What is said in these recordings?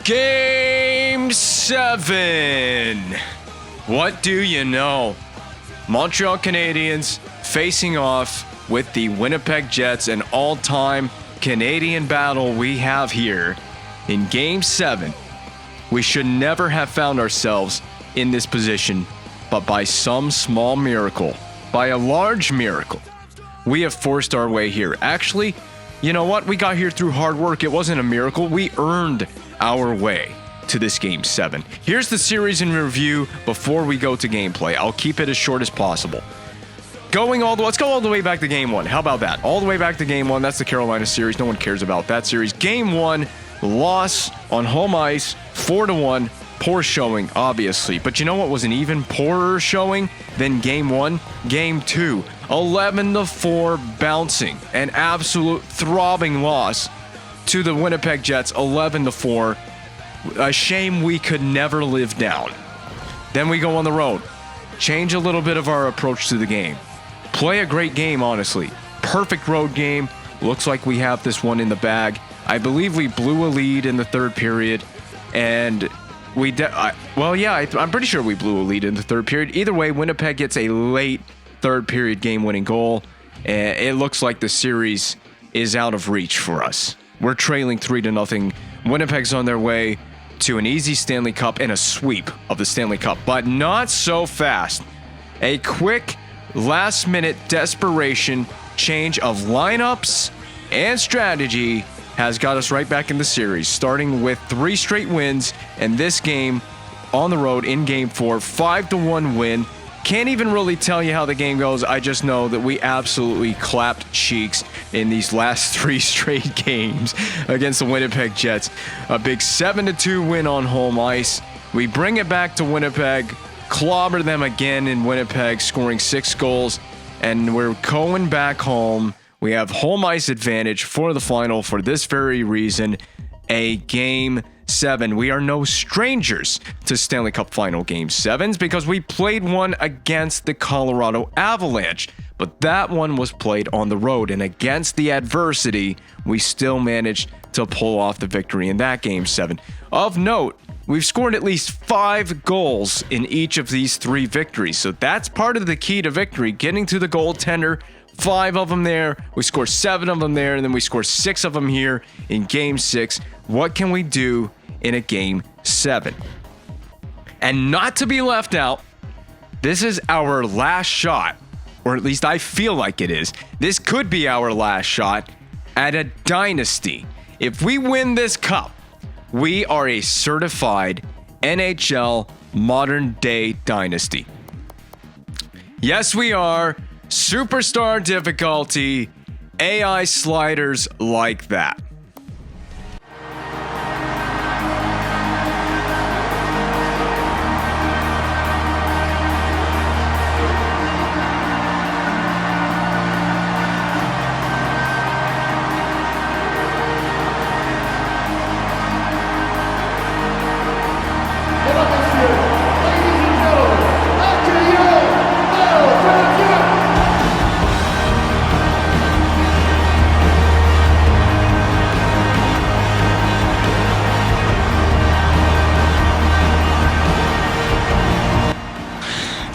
Game 7. What do you know? Montreal Canadiens facing off with the Winnipeg Jets, an all-time Canadian battle we have here in Game 7. We should never have found ourselves in this position, but by some small miracle, by a large miracle, we have forced our way here. Actually, you know what? We got here through hard work. It wasn't a miracle. We earned our way to this Game 7. Here's the series in review before we go to gameplay. I'll keep it as short as possible. Let's go all the way back to Game 1. How about that? All the way back to Game 1. That's the Carolina series. No one cares about that series. Game 1, loss on home ice, 4-1. Poor showing, obviously. But you know what was an even poorer showing than Game 1? Game 2, 11-4 bouncing. An absolute throbbing loss to the Winnipeg Jets, 11-4. A shame we could never live down. Then we go on the road. Change a little bit of our approach to the game. Play a great game, honestly. Perfect road game. Looks like we have this one in the bag. I believe we blew a lead in the third period. And I'm pretty sure we blew a lead in the third period. Either way, Winnipeg gets a late third period game-winning goal. And it looks like the series is out of reach for us. We're trailing 3-0. Winnipeg's on their way to an easy Stanley Cup and a sweep of the Stanley Cup, but not so fast. A quick last-minute desperation change of lineups and strategy has got us right back in the series, starting with 3 straight wins, and this game on the road in Game 4, 5-1 win. Can't even really tell you how the game goes. I just know that we absolutely clapped cheeks in these last 3 straight games against the Winnipeg Jets. A big 7-2 win on home ice. We bring it back to Winnipeg, clobber them again in Winnipeg, scoring 6 goals, and we're going back home. We have home ice advantage for the final for this very reason, a Game 7. We are no strangers to Stanley Cup Final Game 7s because we played one against the Colorado Avalanche, but that one was played on the road, and against the adversity, we still managed to pull off the victory in that Game 7. Of note, we've scored at least 5 goals in each of these 3 victories, so that's part of the key to victory, getting to the goaltender. 5 of them there, we score 7 of them there, and then we score 6 of them here in Game 6. What can we do in a Game 7? And not to be left out, this is our last shot, or at least I feel like it is. This could be our last shot at a dynasty. If we win this cup, we are a certified NHL modern-day dynasty. Yes, we are. Superstar difficulty, AI sliders like that.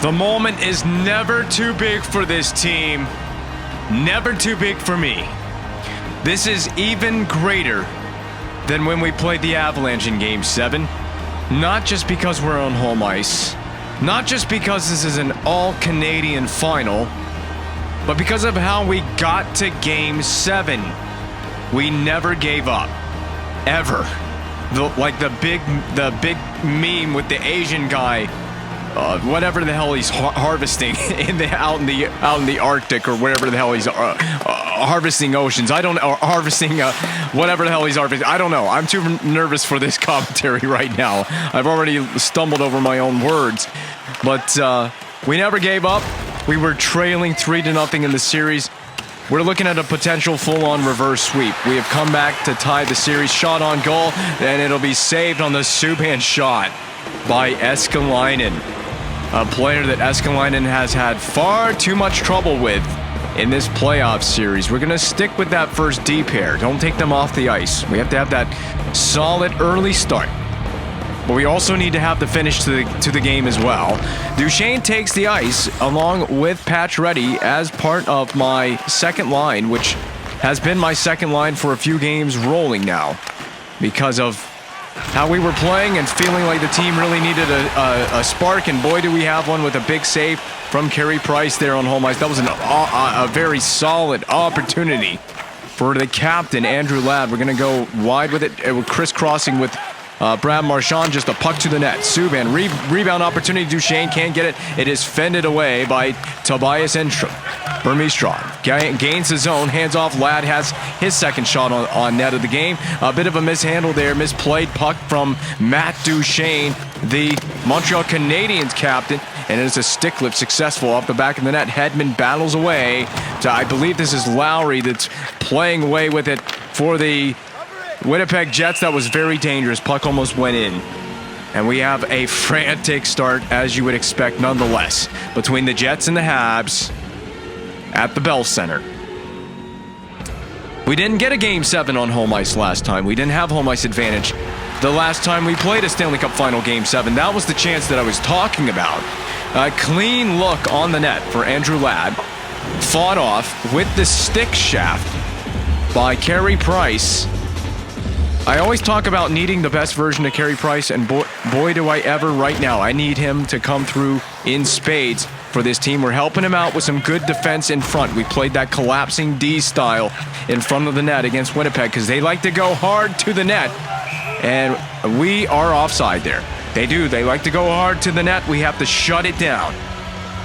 The moment is never too big for this team, never too big for me. This is even greater than when we played the Avalanche in Game 7. Not just because we're on home ice, not just because this is an all-Canadian final, but because of how we got to Game 7. We never gave up, ever. The big meme with the Asian guy. Whatever the hell he's harvesting out in the Arctic or wherever the hell he's harvesting oceans. I don't know, harvesting whatever the hell he's harvesting. I don't know. I'm too nervous for this commentary right now. I've already stumbled over my own words. But we never gave up. We were trailing 3-0 in the series. We're looking at a potential full-on reverse sweep. We have come back to tie the series. Shot on goal, and it'll be saved on the Subban shot by Eskalainen. A player that Eskalainen has had far too much trouble with in this playoff series. We're going to stick with that first D pair. Don't take them off the ice. We have to have that solid early start. But we also need to have the finish to the game as well. Duchesne takes the ice along with Pacioretty as part of my second line, which has been my second line for a few games rolling now because of how we were playing and feeling like the team really needed a spark, and boy do we have one with a big save from Carey Price there on home ice. That was a very solid opportunity for the captain, Andrew Ladd. We're going to go wide with it, crisscrossing with Brad Marchand, just a puck to the net. Subban, rebound opportunity. Duchesne can't get it. It is fended away by Tobias Enstrom. Burmistrom gains the zone, hands off. Ladd has his second shot on net of the game. A bit of a mishandle there, misplayed puck from Matt Duchesne, the Montreal Canadiens captain, and it is a stick lift successful off the back of the net. Hedman battles away to, I believe this is Lowry that's playing away with it for the Winnipeg Jets. That was very dangerous. Puck almost went in. And we have a frantic start, as you would expect nonetheless, between the Jets and the Habs at the Bell Center. We didn't get a Game 7 on home ice last time. We didn't have home ice advantage the last time we played a Stanley Cup Final Game 7. That was the chance that I was talking about. A clean look on the net for Andrew Ladd. Fought off with the stick shaft by Carey Price. I always talk about needing the best version of Carey Price, and boy do I ever right now. I need him to come through in spades for this team. We're helping him out with some good defense in front. We played that collapsing D style in front of the net against Winnipeg because they like to go hard to the net, and we are offside there. They do. They like to go hard to the net. We have to shut it down.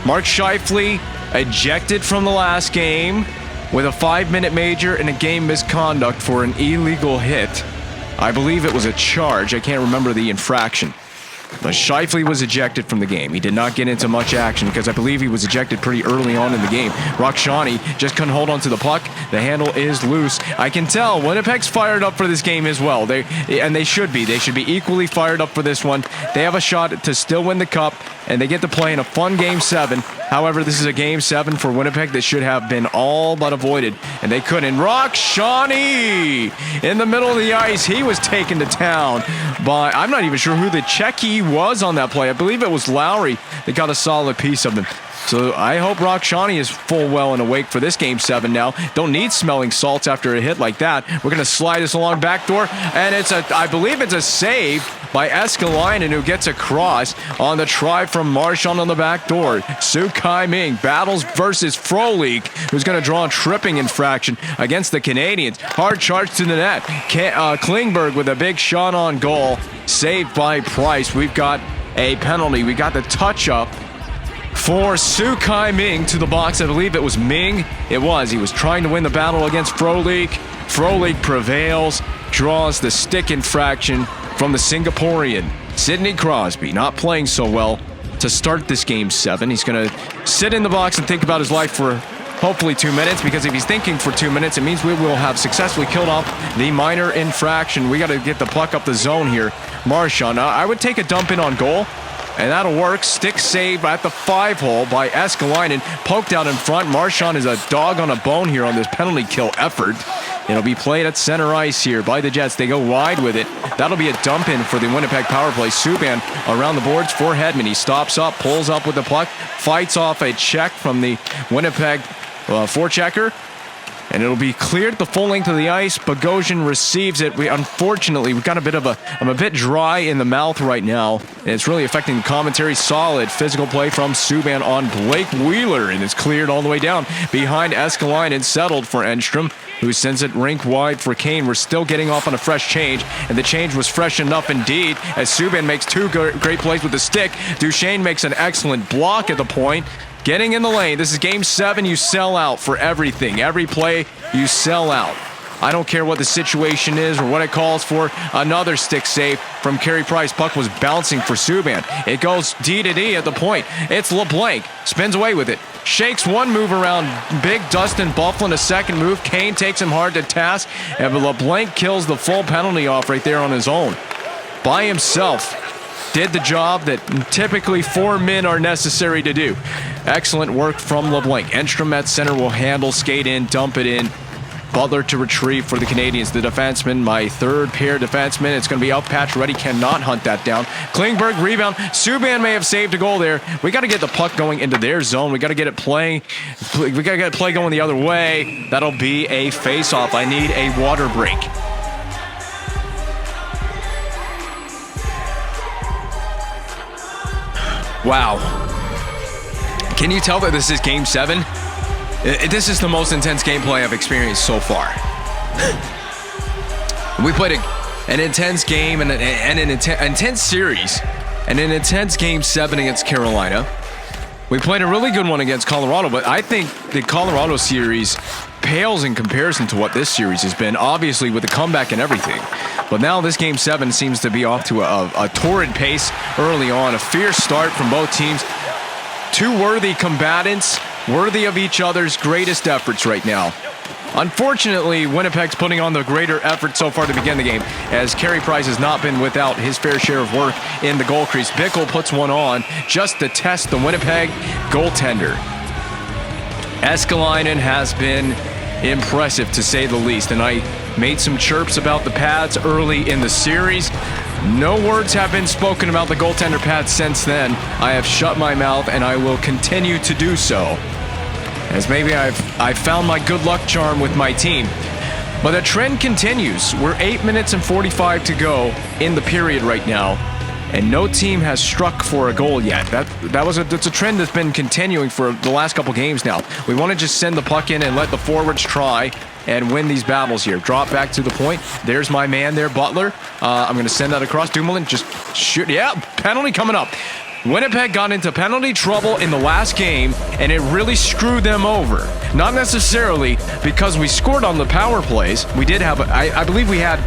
Mark Scheifele ejected from the last game with a 5-minute major and a game misconduct for an illegal hit. I believe it was a charge. I can't remember the infraction. But Scheifele was ejected from the game. He did not get into much action because I believe he was ejected pretty early on in the game. Rakshani just couldn't hold on to the puck. The handle is loose. I can tell Winnipeg's fired up for this game as well. They should be. They should be equally fired up for this one. They have a shot to still win the cup, and they get to play in a fun Game 7. However, this is a Game 7 for Winnipeg that should have been all but avoided, and they couldn't. Rakshani in the middle of the ice. He was taken to town by, I'm not even sure who the Czechie was on that play. I believe it was Lowry that got a solid piece of him. So I hope Rakshani is full well and awake for this Game 7 now. Don't need smelling salts after a hit like that. We're going to slide this along backdoor, and I believe it's a save by Eskalainen, who gets across on the try from Marchand on the back door. Su-Kai Ming battles versus Frolik, who's going to draw a tripping infraction against the Canadiens. Hard charge to the net. Klingberg with a big shot on goal. Saved by Price. We've got a penalty. We got the touch-up for Su-Kai Ming to the box. I believe it was Ming. It was. He was trying to win the battle against Frolik. Frolik prevails, draws the stick infraction from the Singaporean. Sidney Crosby not playing so well to start this Game 7. He's going to sit in the box and think about his life for hopefully 2 minutes, because if he's thinking for 2 minutes, it means we will have successfully killed off the minor infraction. We got to get the puck up the zone here. Marchand, I would take a dump in on goal, and that'll work. Stick save at the 5-hole by Eskalainen. Poked out in front. Marchand is a dog on a bone here on this penalty kill effort. It'll be played at center ice here by the Jets. They go wide with it. That'll be a dump in for the Winnipeg power play. Subban around the boards for Hedman. He stops up, pulls up with the puck, fights off a check from the Winnipeg forechecker, and it'll be cleared the full length of the ice. Bogosian receives it. Unfortunately, we've got I'm a bit dry in the mouth right now, and it's really affecting the commentary. Solid physical play from Subban on Blake Wheeler, and it's cleared all the way down behind Eskalainen, settled for Enstrom, who sends it rink wide for Kane. We're still getting off on a fresh change, and the change was fresh enough indeed, as Subban makes two great plays with the stick. Duchesne makes an excellent block at the point. Getting in the lane. This is Game 7. You sell out for everything. Every play, you sell out. I don't care what the situation is or what it calls for. Another stick save from Carey Price. Puck was bouncing for Subban. It goes D to D at the point. It's LeBlanc. Spins away with it. Shakes one move around big Dustin Byfuglien. A second move. Kane takes him hard to task. And LeBlanc kills the full penalty off right there on his own. By himself. did the job that typically 4 men are necessary to do. Excellent work from LeBlanc. Enstrom at center will handle, skate in, dump it in. Butler to retrieve for the Canadiens. The defenseman, my third pair defenseman. It's going to be up. Pacioretty cannot hunt that down. Klingberg rebound. Subban may have saved a goal there. We got to get the puck going into their zone. We got to get it playing. We got to get play going the other way. That'll be a face-off. I need a water break. Wow. Can you tell that this is Game 7? This is the most intense gameplay I've experienced so far. We played an intense game and an intense series and an intense Game 7 against Carolina. We played a really good one against Colorado, but I think the Colorado series pales in comparison to what this series has been, obviously with the comeback and everything. But now this Game 7 seems to be off to a torrid pace early on, a fierce start from both teams. Two worthy combatants, worthy of each other's greatest efforts right now. Unfortunately, Winnipeg's putting on the greater effort so far to begin the game, as Carey Price has not been without his fair share of work in the goal crease. Bickle puts one on just to test the Winnipeg goaltender. Eskalainen has been impressive, to say the least, and I made some chirps about the pads early in the series. No words have been spoken about the goaltender pads since then. I have shut my mouth, and I will continue to do so, as maybe I've found my good luck charm with my team. But the trend continues. We're 8 minutes and 45 to go in the period right now, and no team has struck for a goal yet. That's a trend that's been continuing for the last couple games now. We want to just send the puck in and let the forwards try and win these battles here. Drop back to the point. There's my man there, Butler. I'm going to send that across. Dumoulin just shoot. Yeah, penalty coming up. Winnipeg got into penalty trouble in the last game, and it really screwed them over. Not necessarily because we scored on the power plays. We did have, I believe we had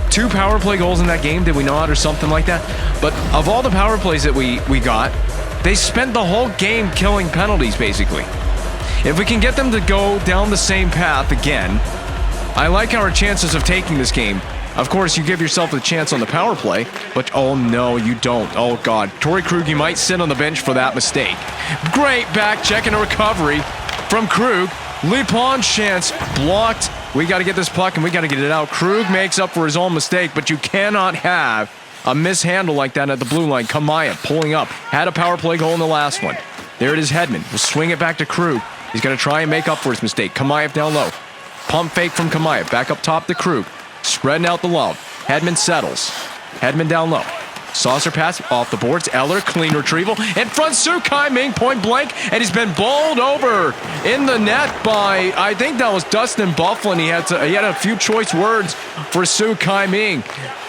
2 power play goals in that game, did we not, or something like that? But of all the power plays that we got, they spent the whole game killing penalties, basically. If we can get them to go down the same path again, I like our chances of taking this game. Of course, you give yourself a chance on the power play, but oh no, you don't. Oh God. Torrey Krug, you might sit on the bench for that mistake. Great back check and a recovery from Krug. Lipon chance blocked. We got to get this puck and we got to get it out. Krug makes up for his own mistake, but you cannot have a mishandle like that at the blue line. Kamaya pulling up. Had a power play goal in the last one. There it is, Hedman. We'll swing it back to Krug. He's going to try and make up for his mistake. Kamayev down low. Pump fake from Kamayev. Back up top to Krug. Spreading out the love. Hedman settles. Hedman down low. Saucer pass off the boards. Eller, clean retrieval. In front, Sukai Ming, point blank. And he's been bowled over in the net by, I think that was Dustin Byfuglien. He had a few choice words for Sukai Ming.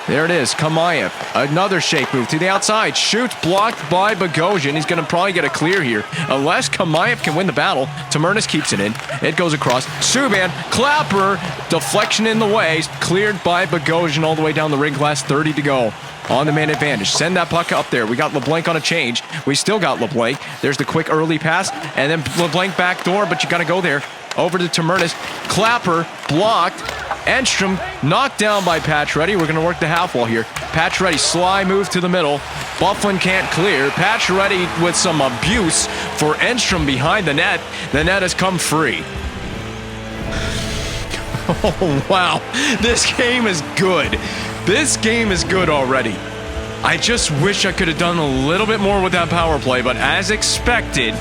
There it is, Kamayev. Another shake move to the outside. Shoots, blocked by Bogosian. He's going to probably get a clear here. Unless Kamayev can win the battle. Tamernis keeps it in. It goes across. Subban, Clapper, deflection in the way. Cleared by Bogosian all the way down the ring glass. 30 to go. On the man advantage. Send that puck up there. We got LeBlanc on a change. We still got LeBlanc. There's the quick early pass. And then LeBlanc back door, but you got to go there. Over to Tamernis. Clapper, blocked. Enstrom knocked down by Pacioretty. We're going to work the half wall here. Pacioretty, sly move to the middle. Byfuglien can't clear. Pacioretty with some abuse for Enstrom behind the net. The net has come free. Oh, wow. This game is good. This game is good already. I just wish I could have done a little bit more with that power play, but as expected,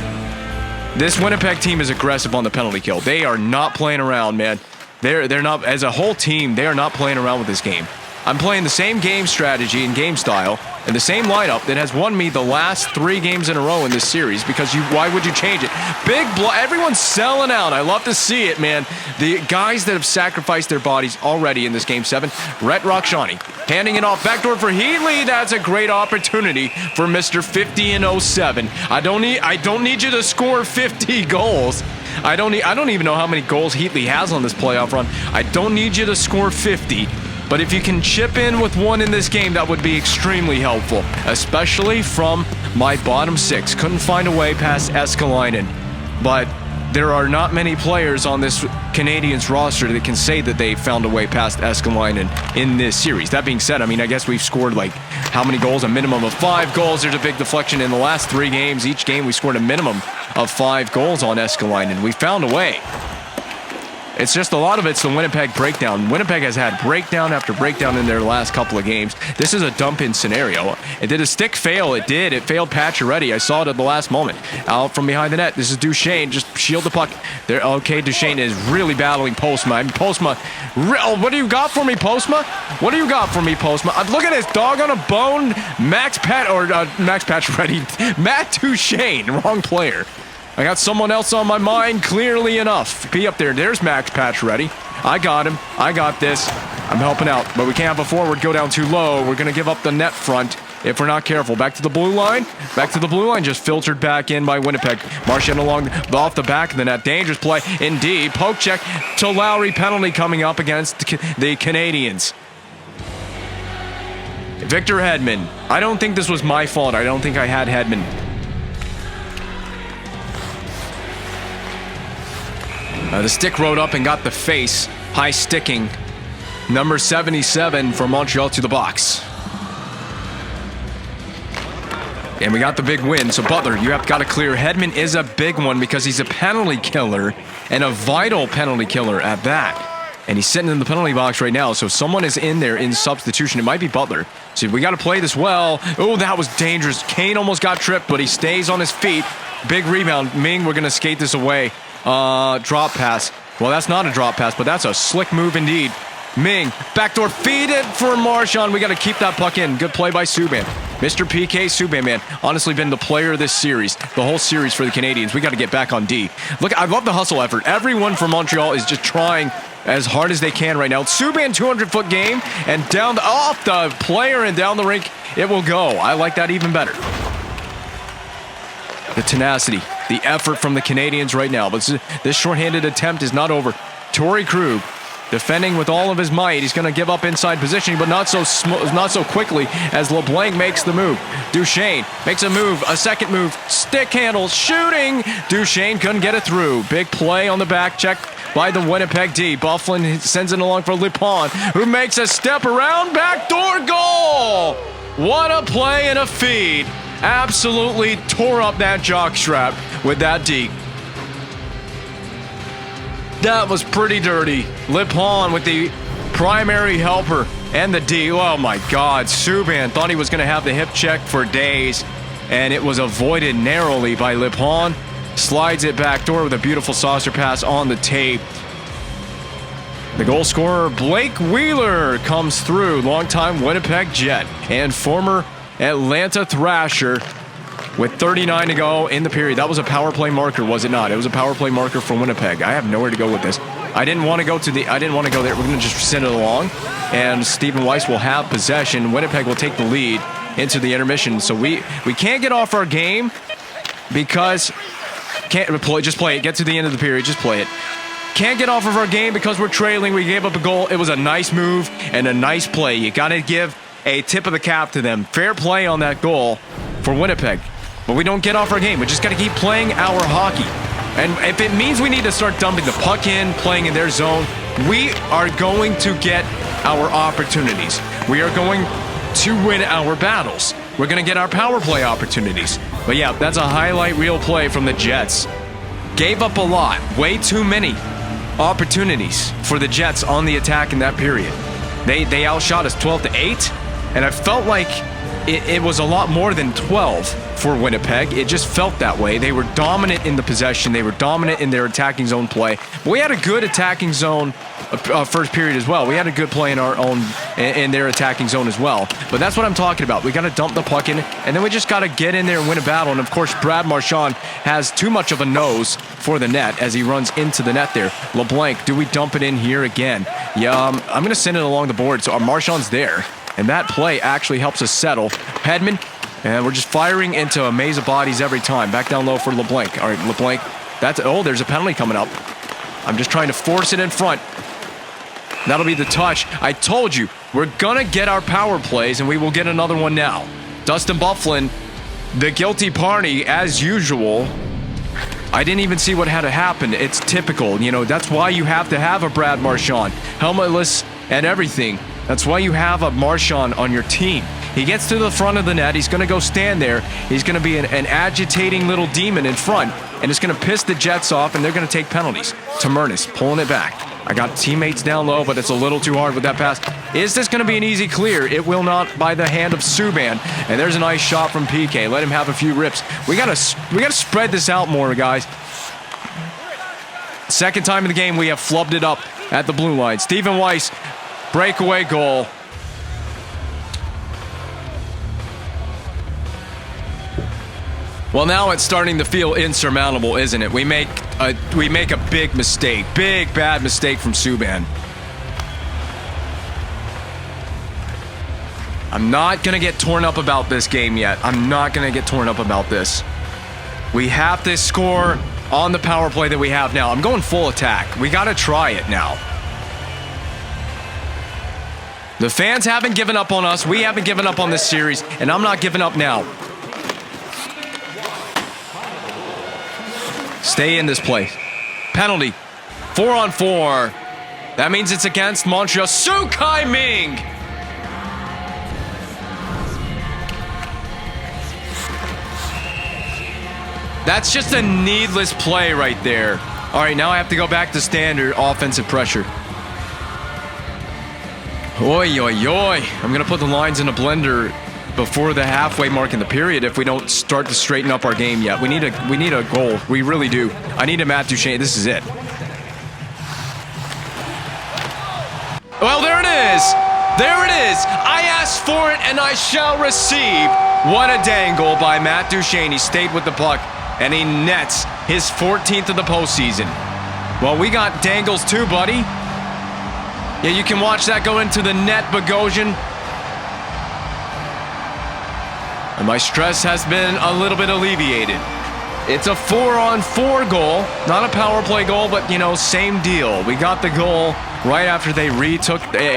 this Winnipeg team is aggressive on the penalty kill. They are not playing around, man. They're not, as a whole team, they are not playing around with this game. I'm playing the same game strategy and game style and the same lineup that has won me the last 3 games in a row in this series, because why would you change it? Big blow, everyone's selling out. I love to see it, man. The guys that have sacrificed their bodies already in this Game 7. Rhett Rakshani handing it off backdoor for Heatley. That's a great opportunity for Mr. 50-07. I don't need you to score 50 goals. I don't even know how many goals Heatley has on this playoff run. I don't need you to score 50. But if you can chip in with 1 in this game, that would be extremely helpful, especially from my bottom 6. Couldn't find a way past Eskalainen, but there are not many players on this Canadiens roster that can say that they found a way past Eskalainen in this series. That being said, I mean, I guess we've scored like How many goals? A minimum of 5 goals. There's a big deflection in the last 3 games. Each game we scored a minimum of 5 goals on Eskalainen. We found a way. It's just a lot of it's the Winnipeg breakdown. Winnipeg has had breakdown after breakdown in their last couple of games. This is a dump-in scenario. It did a stick fail. It did. It failed Pacioretty. I saw it at the last moment. Out from behind the net. This is Duchesne. Just shield the puck. There. Okay, Duchesne is really battling Postma. I mean, Postma. What do you got for me, Postma? What do you got for me, Postma? Look at this dog on a bone. Max Pacioretty. Matt Duchesne. Wrong player. I got someone else on my mind, clearly enough. Be up there. There's Max Pacioretty. I got him. I got this. I'm helping out. But we can't have a forward go down too low. We're going to give up the net front if we're not careful. Back to the blue line. Back to the blue line. Just filtered back in by Winnipeg. Marchand off the back of the net. Dangerous play. Indeed. Poke check to Lowry. Penalty coming up against the Canadiens. Victor Hedman. I don't think this was my fault. I don't think I had Hedman. The stick rode up and got the face. High sticking. Number 77 for Montreal to the box. And we got the big win. So Butler, you have got to clear. Hedman is a big one because he's a penalty killer and a vital penalty killer at that. And he's sitting in the penalty box right now. So someone is in there in substitution. It might be Butler. So we got to play this well. Oh, that was dangerous. Kane almost got tripped, but he stays on his feet. Big rebound. Ming, we're going to skate this away. Drop pass. Well, that's not a drop pass, but that's a slick move indeed. Ming, backdoor feed it for Marchand. We got to keep that puck in. Good play by Subban. Mr. PK Subban, man, honestly been the player of this series, the whole series for the Canadiens. We got to get back on D. Look, I love the hustle effort. Everyone from Montreal is just trying as hard as they can right now. Subban, 200-foot game, and down off the player and down the rink, it will go. I like that even better. The tenacity, the effort from the Canadiens right now. But this shorthanded attempt is not over. Torrey Krug defending with all of his might. He's going to give up inside positioning, but not so quickly as LeBlanc makes the move. Duchesne makes a move, a second move, stick handle, shooting. Duchesne couldn't get it through. Big play on the back check by the Winnipeg D. Byfuglien sends it along for Lipon, who makes a step around, backdoor goal. What a play and a feed. Absolutely tore up that jockstrap with that D. That was pretty dirty. Lipon with the primary helper and the D. Oh my God. Subban thought he was going to have the hip check for days, and it was avoided narrowly by Lipon. Slides it backdoor with a beautiful saucer pass on the tape. The goal scorer, Blake Wheeler, comes through. Longtime Winnipeg Jet and former Atlanta Thrasher with 39 to go in the period. That was a power play marker, was it not? It was a power play marker for Winnipeg. I have nowhere to go with this. I didn't want to go there. We're going to just send it along, and Stephen Weiss will have possession. Winnipeg will take the lead into the intermission. So we can't get off our game because just play it. Get to the end of the period. Just play it. Can't get off of our game because we're trailing. We gave up a goal. It was a nice move and a nice play. You got to give a tip of the cap to them. Fair play on that goal for Winnipeg. But we don't get off our game. We just got to keep playing our hockey. And if it means we need to start dumping the puck in, playing in their zone, we are going to get our opportunities. We are going to win our battles. We're going to get our power play opportunities. But yeah, that's a highlight reel play from the Jets. Gave up a lot. Way too many opportunities for the Jets on the attack in that period. They outshot us 12-8, and I felt like it was a lot more than 12 for Winnipeg. It just felt that way. They were dominant in the possession. They were dominant in their attacking zone play. But we had a good attacking zone first period as well. We had a good play in our own in their attacking zone as well. But that's what I'm talking about. We got to dump the puck in, and then we just got to get in there and win a battle. And of course, Brad Marchand has too much of a nose for the net as he runs into the net there. LeBlanc, do we dump it in here again? Yeah, I'm going to send it along the board. So our Marchand's there. And that play actually helps us settle. Hedman, and we're just firing into a maze of bodies every time. Back down low for LeBlanc. All right, LeBlanc. There's a penalty coming up. I'm just trying to force it in front. That'll be the touch. I told you, we're going to get our power plays, and we will get another one now. Dustin Byfuglien, the guilty party, as usual. I didn't even see what had to happen. It's typical. You know, that's why you have to have a Brad Marchand. Helmetless and everything. That's why you have a Marchand on your team. He gets to the front of the net. He's going to go stand there. He's going to be an agitating little demon in front, and it's going to piss the Jets off, and they're going to take penalties. Tamernis pulling it back. I got teammates down low, but it's a little too hard with that pass. Is this going to be an easy clear? It will not by the hand of Subban. And there's a nice shot from PK. Let him have a few rips. We gotta spread this out more, guys. Second time in the game we have flubbed it up at the blue line. Stephen Weiss, breakaway goal. Well, now it's starting to feel insurmountable, isn't it? We make a big mistake. Big, bad mistake from Subban. I'm not going to get torn up about this game yet. I'm not going to get torn up about this. We have to score on the power play that we have now. I'm going full attack. We got to try it now. The fans haven't given up on us. We haven't given up on this series, and I'm not giving up now. Stay in this place. Penalty. 4-on-4. That means it's against Montreal. Su Kai-Ming. That's just a needless play right there. All right, now I have to go back to standard offensive pressure. Oi, oi, oi. I'm going to put the lines in a blender before the halfway mark in the period if we don't start to straighten up our game yet. We need a goal. We really do. I need a Matt Duchene. This is it. Well, there it is. There it is. I asked for it and I shall receive. What a dangle by Matt Duchene. He stayed with the puck and he nets his 14th of the postseason. Well, we got dangles too, buddy. Yeah, you can watch that go into the net, Bogosian. And my stress has been a little bit alleviated. It's a 4-on-4 goal, not a power play goal, but, you know, same deal. We got the goal right after they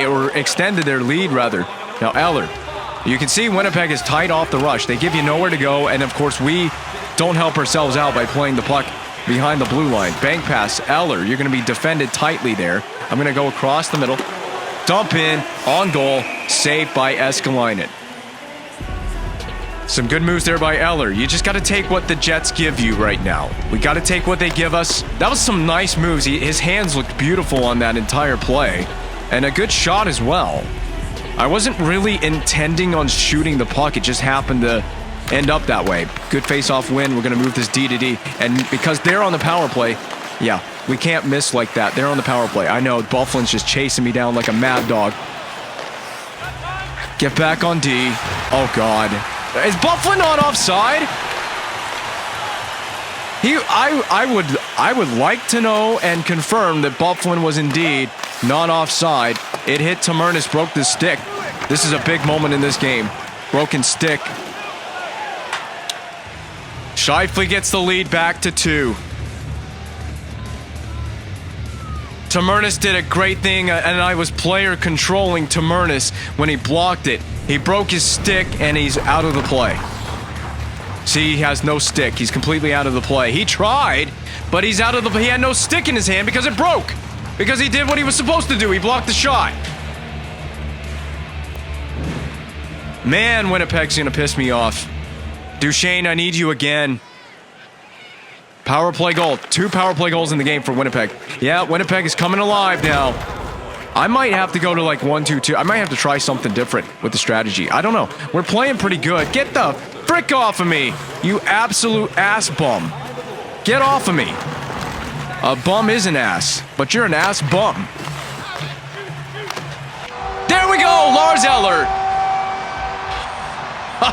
or extended their lead, rather. Now, Eller, you can see Winnipeg is tight off the rush. They give you nowhere to go, and, of course, we don't help ourselves out by playing the puck behind the blue line. Bank pass, Eller, you're going to be defended tightly there. I'm going to go across the middle. Dump in, on goal, saved by Eskalainen. Some good moves there by Eller. You just got to take what the Jets give you right now. We got to take what they give us. That was some nice moves. His hands looked beautiful on that entire play. And a good shot as well. I wasn't really intending on shooting the puck. It just happened to end up that way. Good face-off win. We're going to move this D to D. And because they're on the power play, yeah, we can't miss like that. They're on the power play. I know, Bufflin's just chasing me down like a mad dog. Get back on D. Oh, God. Is Bufflin not offside? I would like to know and confirm that Bufflin was indeed not offside. It hit Tamernis, broke the stick. This is a big moment in this game. Broken stick. Scheifele gets the lead back to 2. Tamernis did a great thing, and I was player controlling Tamernis when he blocked it. He broke his stick, and he's out of the play. See, he has no stick. He's completely out of the play. He tried, but he's out of the play. He had no stick in his hand because it broke. Because he did what he was supposed to do. He blocked the shot. Man, Winnipeg's going to piss me off. Duchene, I need you again. Power play goal. 2 power play goals in the game for Winnipeg. Yeah, Winnipeg is coming alive now. I might have to go to like 1-2-2. I might have to try something different with the strategy. I don't know. We're playing pretty good. Get the frick off of me, you absolute ass bum. Get off of me. A bum is an ass, but you're an ass bum. There we go, Lars Eller.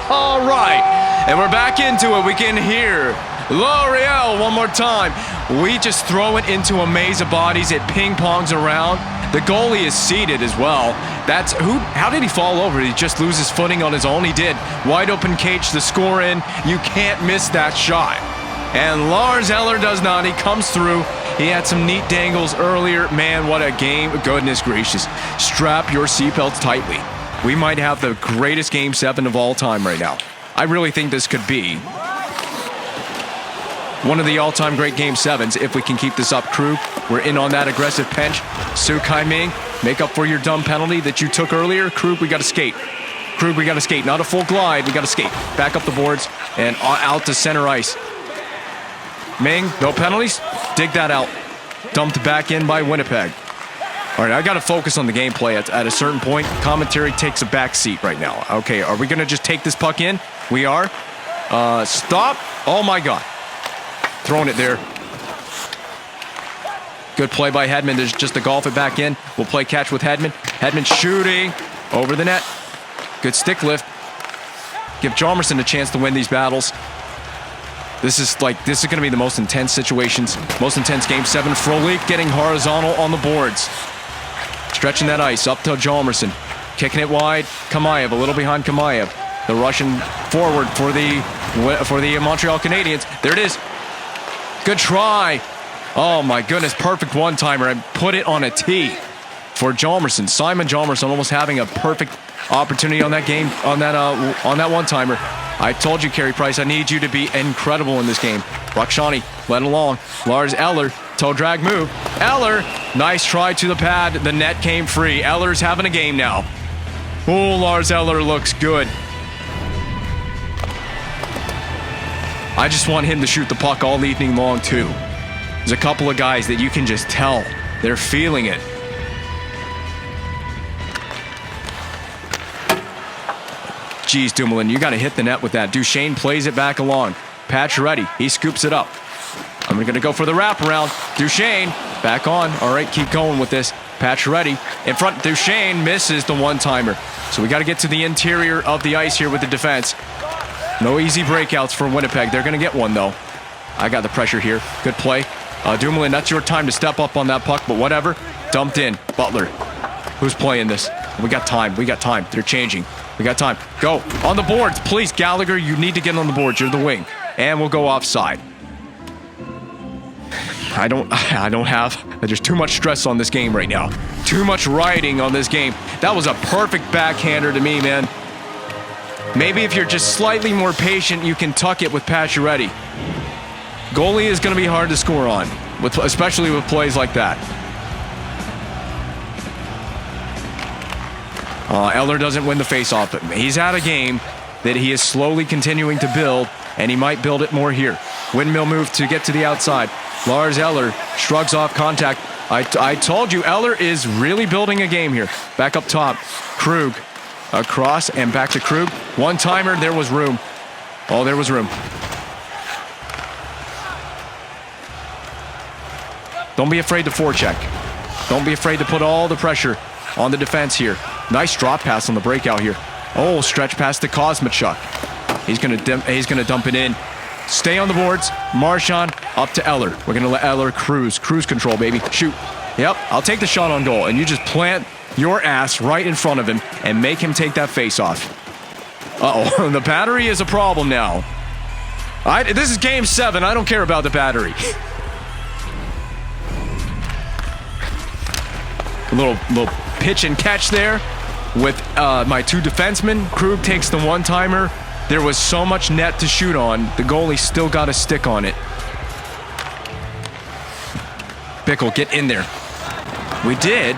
All right, and we're back into it. We can hear L'Oreal one more time. We just throw it into a maze of bodies. It ping-pongs around. The goalie is seated as well. That's who? How did he fall over? Did he just lose his footing on his own? He did. Wide open cage, the score in. You can't miss that shot. And Lars Eller does not. He comes through. He had some neat dangles earlier. Man, what a game. Goodness gracious. Strap your seatbelts tightly. We might have the greatest Game 7 of all time right now. I really think this could be one of the all-time great Game 7s if we can keep this up, crew. We're in on that aggressive pinch. Su Kai-Ming, make up for your dumb penalty that you took earlier. Crew, we got to skate. Krug, we got to skate. Not a full glide. We got to skate. Back up the boards and out to center ice. Ming, no penalties. Dig that out. Dumped back in by Winnipeg. All right, I got to focus on the gameplay at a certain point. Commentary takes a back seat right now. Okay, are we going to just take this puck in? We are. Stop. Oh, my God. Throwing it there. Good play by Hedman. There's just to golf it back in. We'll play catch with Hedman. Hedman shooting over the net. Good stick lift. Give Hjalmarsson a chance to win these battles. This is going to be the most intense situations. Most intense game. 7. Frolik getting horizontal on the boards. Stretching that ice up to Hjalmarsson. Kicking it wide. Kamayev a little behind Kamayev. The Russian forward for the Montreal Canadiens. There it is. Good try. Oh my goodness, perfect one-timer. I put it on a tee for Hjalmarsson. Simon Hjalmarsson almost having a perfect opportunity on that game, on that one-timer. I told you, Carey Price, I need you to be incredible in this game. Rakshani led along. Lars Eller, toe drag move. Eller, nice try to the pad. The net came free. Eller's having a game now. Oh, Lars Eller looks good. I just want him to shoot the puck all evening long, too. There's a couple of guys that you can just tell they're feeling it. Jeez, Dumoulin, you got to hit the net with that. Duchesne plays it back along. Pacioretty, he scoops it up. I'm going to go for the wraparound. Duchesne, back on. All right, keep going with this. Pacioretty in front. Duchesne misses the one-timer. So we got to get to the interior of the ice here with the defense. No easy breakouts for Winnipeg. They're going to get one, though. I got the pressure here. Good play. Dumoulin, that's your time to step up on that puck, but whatever. Dumped in. Butler. Who's playing this? We got time. We got time. They're changing. We got time. Go. On the boards. Please, Gallagher, you need to get on the boards. You're the wing. And we'll go offside. I don't have... There's too much stress on this game right now. Too much riding on this game. That was a perfect backhander to me, man. Maybe if you're just slightly more patient, you can tuck it with Pacioretty. Goalie is going to be hard to score on, especially with plays like that. Eller doesn't win the faceoff, but he's had a game that he is slowly continuing to build, and he might build it more here. Windmill move to get to the outside. Lars Eller shrugs off contact. I told you, Eller is really building a game here. Back up top. Krug. Across and back to Krug. One-timer, there was room. Oh, there was room. Don't be afraid to forecheck. Don't be afraid to put all the pressure on the defense here. Nice drop pass on the breakout here. Oh, stretch pass to Kosmachuk. He's gonna dump it in. Stay on the boards. Marchand up to Eller. We're gonna let Eller cruise. Cruise control, baby. Shoot. Yep, I'll take the shot on goal, and you just plant your ass right in front of him and make him take that face off. Uh-oh, the battery is a problem now. This is game 7. I don't care about the battery. A little pitch and catch there with my 2 defensemen. Krug takes the one-timer. There was so much net to shoot on. The goalie still got a stick on it. Bickle, get in there. We did.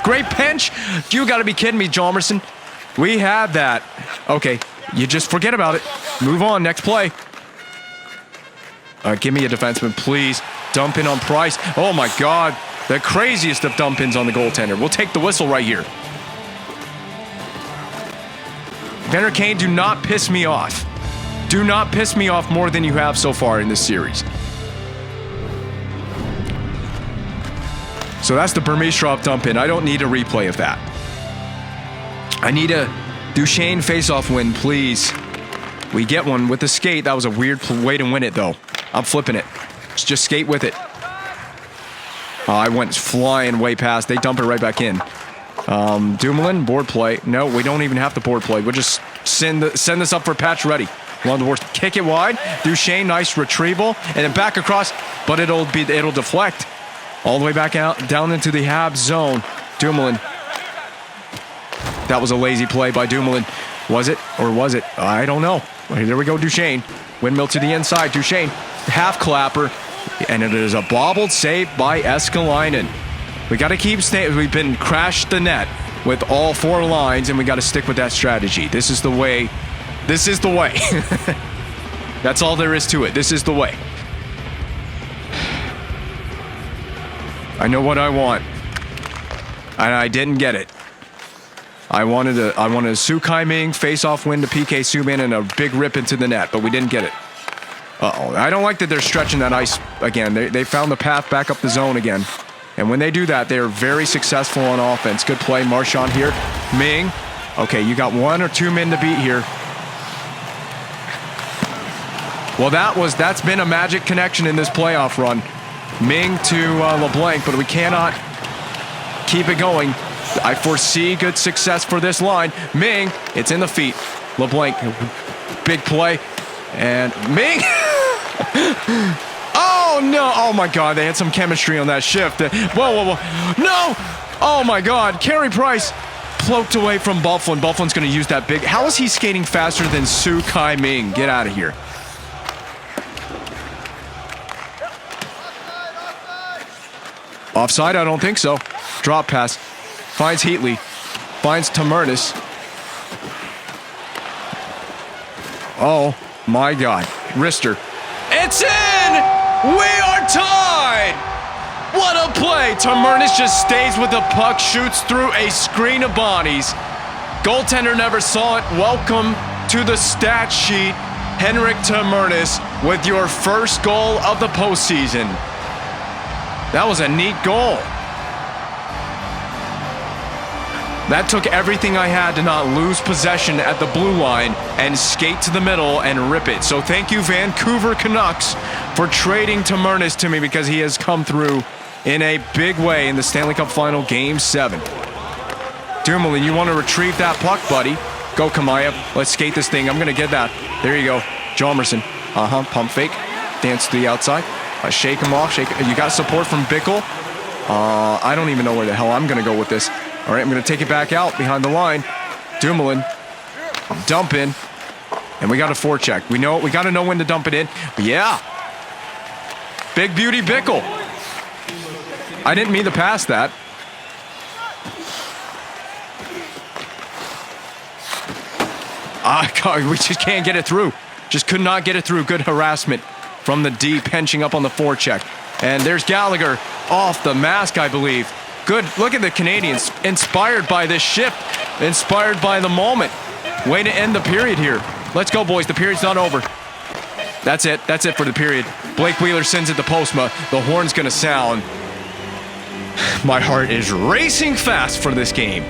Great pinch. You got to be kidding me, Hjalmarsson. We had that. Okay, you just forget about it. Move on, next play. Give me a defenseman, please. Dump in on Price. Oh, my God. The craziest of dump-ins on the goaltender. We'll take the whistle right here. Vander Kane, do not piss me off. Do not piss me off more than you have so far in this series. So that's the Burmistrov dump-in. I don't need a replay of that. I need a Duchesne face-off win, please. We get one with the skate. That was a weird way to win it, though. I'm flipping it. Just skate with it. I went flying way past. They dump it right back in. Dumoulin, board play. No, we don't even have the board play. We'll just send this up for Pacioretty. Along the boards, kick it wide. Duchesne, nice retrieval, and then back across. But it'll deflect all the way back out down into the Habs zone. Dumoulin. That was a lazy play by Dumoulin. Was it or was it? I don't know. There we go, Duchesne. Windmill to the inside. Duchesne, half clapper. And it is a bobbled save by Eskalainen. We got to keep staying. We've been crashed the net with all 4 lines, and we got to stick with that strategy. This is the way. This is the way. That's all there is to it. This is the way. I know what I want, and I didn't get it. I wanted a Sukai Ming face-off win to PK Subban and a big rip into the net, but we didn't get it. Uh-oh. I don't like that they're stretching that ice again. They found the path back up the zone again. And when they do that, they're very successful on offense. Good play, Marchand here. Ming. Okay, you got 1 or 2 men to beat here. Well, that's been a magic connection in this playoff run. Ming to LeBlanc, but we cannot keep it going. I foresee good success for this line. Ming, it's in the feet. LeBlanc, big play. And Ming. Oh, no. Oh, my God. They had some chemistry on that shift. Whoa. No. Oh, my God. Carey Price cloaked away from Byfuglien. Byfuglien's going to use that big. How is he skating faster than Sukai Ming? Get out of here. Offside? I don't think so. Drop pass. Finds Heatley. Finds Tamernis. Oh, my God. Wrister. It's in! We are tied! What a play! Tamernis just stays with the puck, shoots through a screen of bodies. Goaltender never saw it. Welcome to the stat sheet, Henrik Tamernis, with your first goal of the postseason. That was a neat goal. That took everything I had to not lose possession at the blue line and skate to the middle and rip it. So thank you, Vancouver Canucks, for trading Tamernis to me, because he has come through in a big way in the Stanley Cup Final Game 7. Dumoulin, you want to retrieve that puck, buddy? Go, Kamaya. Let's skate this thing. I'm going to get that. There you go. Jalmerson. Pump fake. Dance to the outside. Shake him off. Shake. You got support from Bickle. I don't even know where the hell I'm going to go with this. All right, I'm going to take it back out behind the line. Dumoulin. Dump in. And we got a forecheck. We got to know when to dump it in. But yeah. Big beauty Bickle. I didn't mean to pass that. God, we just can't get it through. Just could not get it through. Good harassment from the D, pinching up on the forecheck. And there's Gallagher off the mask, I believe. Good. Look at the Canadiens. Inspired by this shift. Inspired by the moment. Way to end the period here. Let's go, boys. The period's not over. That's it. That's it for the period. Blake Wheeler sends it to Postma. The horn's going to sound. My heart is racing fast for this game.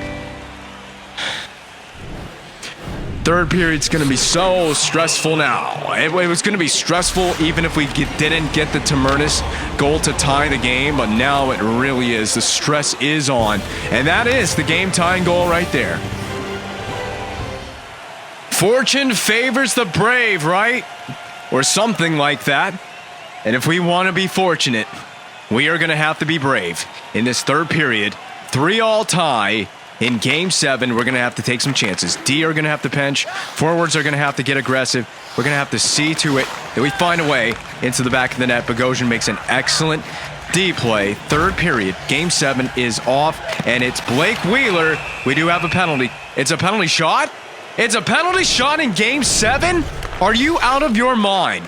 Third period's going to be so stressful now. It was going to be stressful even if we didn't get the Tamernis goal to tie the game, but now it really is. The stress is on, and that is the game-tying goal right there. Fortune favors the brave, right? Or something like that. And if we want to be fortunate, we are going to have to be brave. In this third period, 3-all tie. In Game 7, we're going to have to take some chances. D are going to have to pinch. Forwards are going to have to get aggressive. We're going to have to see to it that we find a way into the back of the net. Bogosian makes an excellent D play. Third period, Game 7 is off, and it's Blake Wheeler. We do have a penalty. It's a penalty shot? It's a penalty shot in Game 7? Are you out of your mind?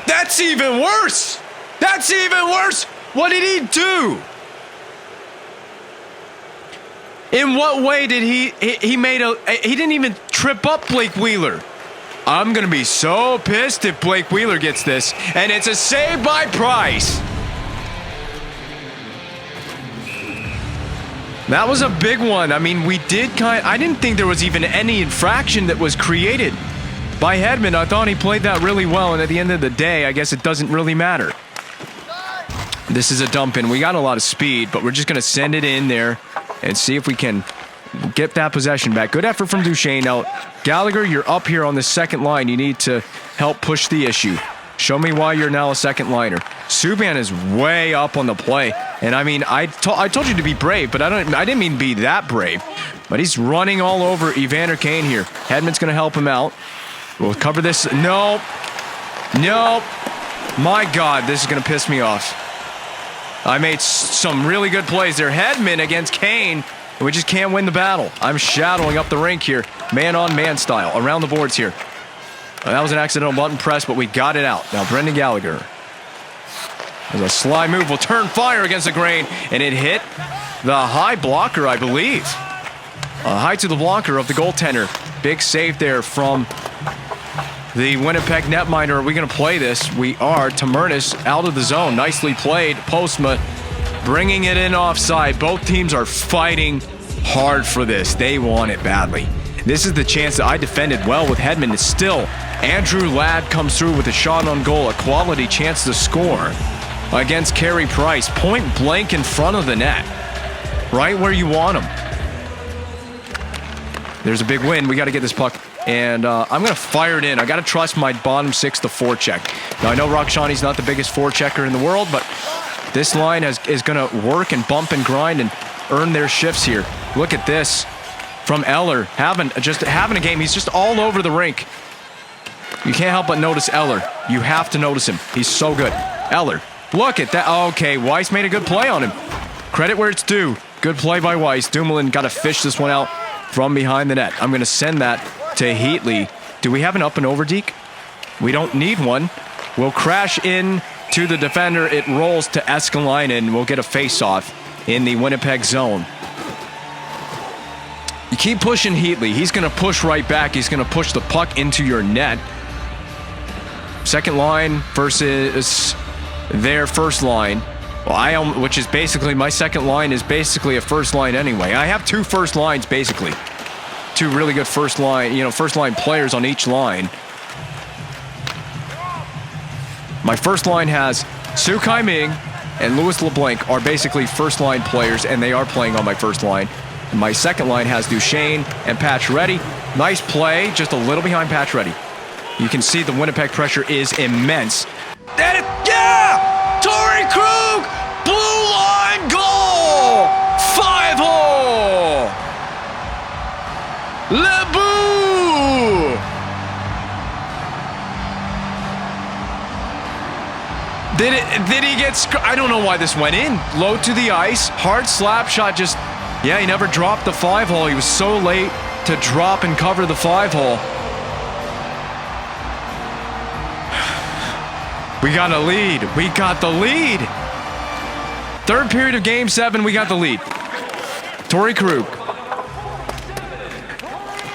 That's even worse! That's even worse! What did he do? In what way did he didn't even trip up Blake Wheeler. I'm going to be so pissed if Blake Wheeler gets this, and it's a save by Price. That was a big one. I mean, I didn't think there was even any infraction that was created by Hedman. I thought he played that really well, and at the end of the day, I guess it doesn't really matter. This is a dump in. We got a lot of speed, but we're just going to send it in there and see if we can get that possession back. Good effort from Duchesne. Now, Gallagher, you're up here on the second line. You need to help push the issue. Show me why you're now a second liner. Subban is way up on the play. And I mean, I told you to be brave, but I didn't mean be that brave. But he's running all over Evander Kane here. Hedman's going to help him out. We'll cover this. No. My God, this is going to piss me off. I made some really good plays there. Hedman against Kane. And we just can't win the battle. I'm shadowing up the rink here. Man-on-man style. Around the boards here. That was an accidental button press, but we got it out. Now Brendan Gallagher. There's a sly move. Will turn fire against the grain. And it hit the high blocker, I believe. High to the blocker of the goaltender. Big save there from the Winnipeg netminder. Are we going to play this? We are. Tamernis out of the zone. Nicely played. Postma bringing it in offside. Both teams are fighting hard for this. They want it badly. This is the chance that I defended well with Hedman. It's still Andrew Ladd comes through with a shot on goal. A quality chance to score against Carey Price. Point blank in front of the net. Right where you want him. There's a big win. We got to get this puck. And I'm going to fire it in. I got to trust my bottom six to forecheck. Now, I know Rakshani's not the biggest forechecker in the world, but this line is going to work and bump and grind and earn their shifts here. Look at this from Eller. Having a game. He's just all over the rink. You can't help but notice Eller. You have to notice him. He's so good. Eller. Look at that. Okay, Weiss made a good play on him. Credit where it's due. Good play by Weiss. Dumoulin got to fish this one out from behind the net. I'm going to send that to Heatley. Do we have an up and over deke? We don't need one. We'll crash in to the defender. It rolls to Eskalainen. We'll get a face-off in the Winnipeg zone. You keep pushing Heatley. He's going to push right back. He's going to push the puck into your net. Second line versus their first line. Well, which is basically, my second line is basically a first line anyway. I have two first lines basically. Two really good first line players on each line. My first line has Su Kai Ming and Louis LeBlanc are basically first line players, and they are playing on my first line. And my second line has Duchesne and Pacioretty. Nice play, just a little behind Pacioretty. You can see the Winnipeg pressure is immense. Yeah! Torrey Krug! Blue line goal! 5-hole! Leboo! Did he get... I don't know why this went in. Low to the ice. Hard slap shot just... Yeah, he never dropped the 5-hole. He was so late to drop and cover the 5-hole. We got a lead. We got the lead. Third period of Game 7, we got the lead. Torrey Krug.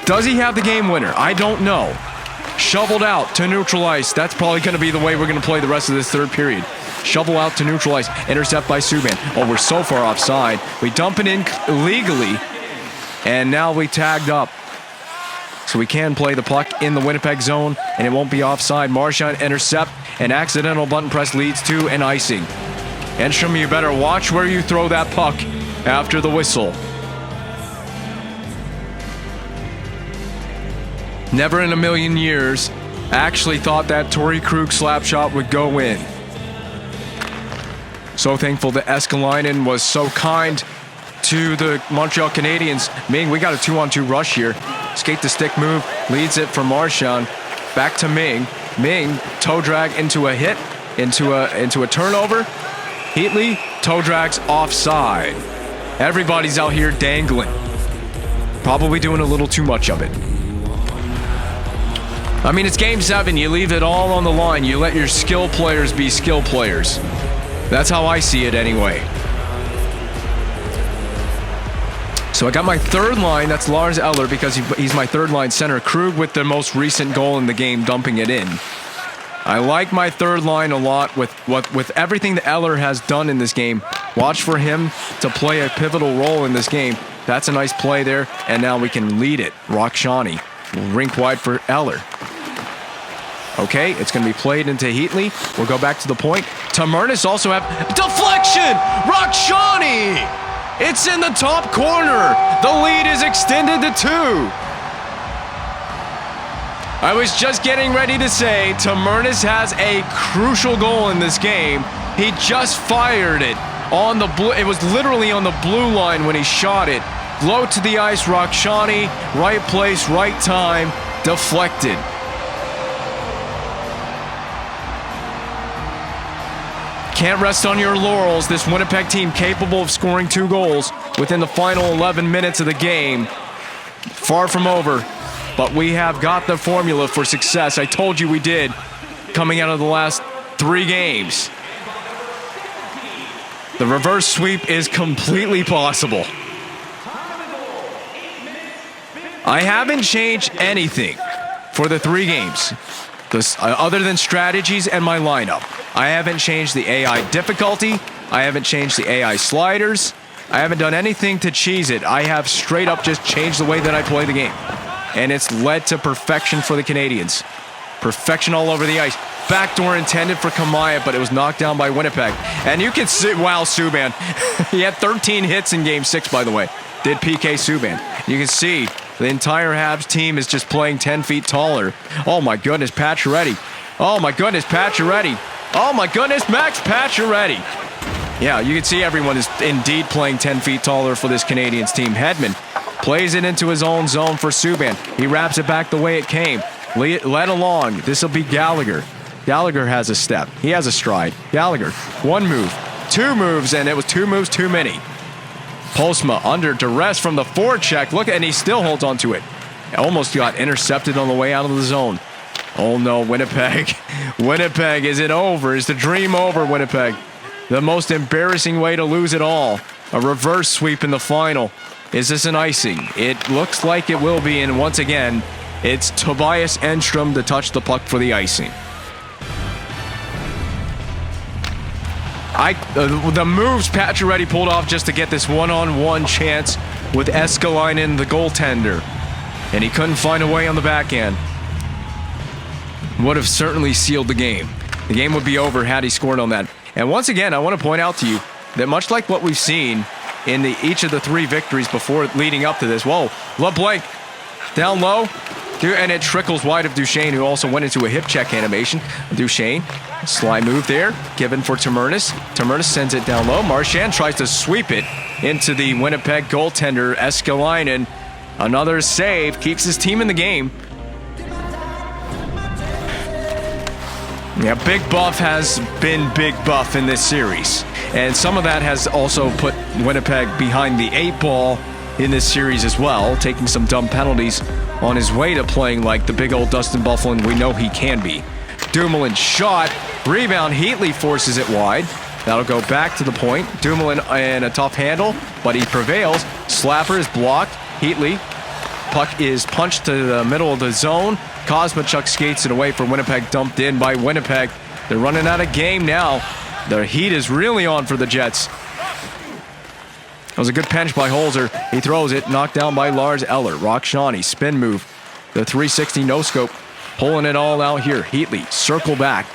Does he have the game winner? I don't know. Shoveled out to neutral ice. That's probably going to be the way we're going to play the rest of this third period. Shovel out to neutral ice. Intercept by Subban. Oh, we're so far offside. We dump it in legally. And now we tagged up. So we can play the puck in the Winnipeg zone, and it won't be offside. Marchand intercept. An accidental button press leads to an icing. Enstrom, you better watch where you throw that puck after the whistle. Never in a million years actually thought that Torrey Krug slap shot would go in. So thankful that Eskalainen was so kind to the Montreal Canadiens. Ming, we got a 2-on-2 rush here. Skate the stick move, leads it from Marchand. Back to Ming. Ming, toe drag into a hit, into a turnover. Heatley, toe drags offside. Everybody's out here dangling. Probably doing a little too much of it. I mean, it's Game 7. You leave it all on the line. You let your skill players be skill players. That's how I see it anyway. So I got my third line. That's Lars Eller because he's my third line center. Krug with the most recent goal in the game, dumping it in. I like my third line a lot with everything that Eller has done in this game. Watch for him to play a pivotal role in this game. That's a nice play there. And now we can lead it. Rakshani. Rink wide for Eller. Okay, it's going to be played into Heatley. We'll go back to the point. Tamernis also have deflection. Rakshani. It's in the top corner. The lead is extended to 2. I was just getting ready to say Tamernis has a crucial goal in this game. He just fired it on the blue. It was literally on the blue line when he shot it. Low to the ice, Rakshani. Right place, right time. Deflected. Can't rest on your laurels. This Winnipeg team capable of scoring 2 goals within the final 11 minutes of the game. Far from over, but we have got the formula for success. I told you we did, coming out of the last 3 games. The reverse sweep is completely possible. I haven't changed anything for the 3 games, other than strategies and my lineup. I haven't changed the AI difficulty. I haven't changed the AI sliders. I haven't done anything to cheese it. I have straight up just changed the way that I play the game. And it's led to perfection for the Canadiens. Perfection all over the ice. Backdoor intended for Kamaya, but it was knocked down by Winnipeg. And you can see, wow, Subban. He had 13 hits in Game 6, by the way. Did PK Subban. You can see the entire Habs team is just playing 10 feet taller. Oh my goodness, Pacioretty. Oh my goodness, Pacioretty. Oh my goodness, Max Pacioretty. Yeah, you can see everyone is indeed playing 10 feet taller for this Canadiens team. Hedman plays it into his own zone for Subban. He wraps it back the way it came. Led along. This will be Gallagher. Gallagher has a step. He has a stride. Gallagher, 1 move, 2 moves, and it was 2 moves too many. Postma under duress from the forecheck. Look, and he still holds on to it. Almost got intercepted on the way out of the zone. Oh no, Winnipeg. Winnipeg, is it over? Is the dream over, Winnipeg? The most embarrassing way to lose it all. A reverse sweep in the final. Is this an icing? It looks like it will be, and once again, it's Tobias Enstrom to touch the puck for the icing. The moves Pacioretty pulled off just to get this one-on-one chance with Eskalainen, the goaltender. And he couldn't find a way on the backhand. Would have certainly sealed the game. The game would be over had he scored on that. And once again, I want to point out to you that much like what we've seen in each of the 3 victories before leading up to this. Whoa, LeBlanc down low. And it trickles wide of Duchesne, who also went into a hip check animation. Duchesne, slide move there, given for Tamernis. Tamernis sends it down low. Marchand tries to sweep it into the Winnipeg goaltender, Eskalainen. Another save, keeps his team in the game. Yeah, Big Buff has been Big Buff in this series. And some of that has also put Winnipeg behind the 8 ball in this series as well, taking some dumb penalties on his way to playing like the big old Dustin Byfuglien we know he can be. Dumoulin shot, rebound, Heatley forces it wide. That'll go back to the point. Dumoulin in a tough handle, but he prevails. Slapper is blocked. Heatley, puck is punched to the middle of the zone. Kosmachuk skates it away for Winnipeg, dumped in by Winnipeg. They're running out of game now. The heat is really on for the Jets. That was a good pinch by Holzer. He throws it, knocked down by Lars Eller. Rakshani, spin move. The 360 no-scope, pulling it all out here. Heatley, circle back,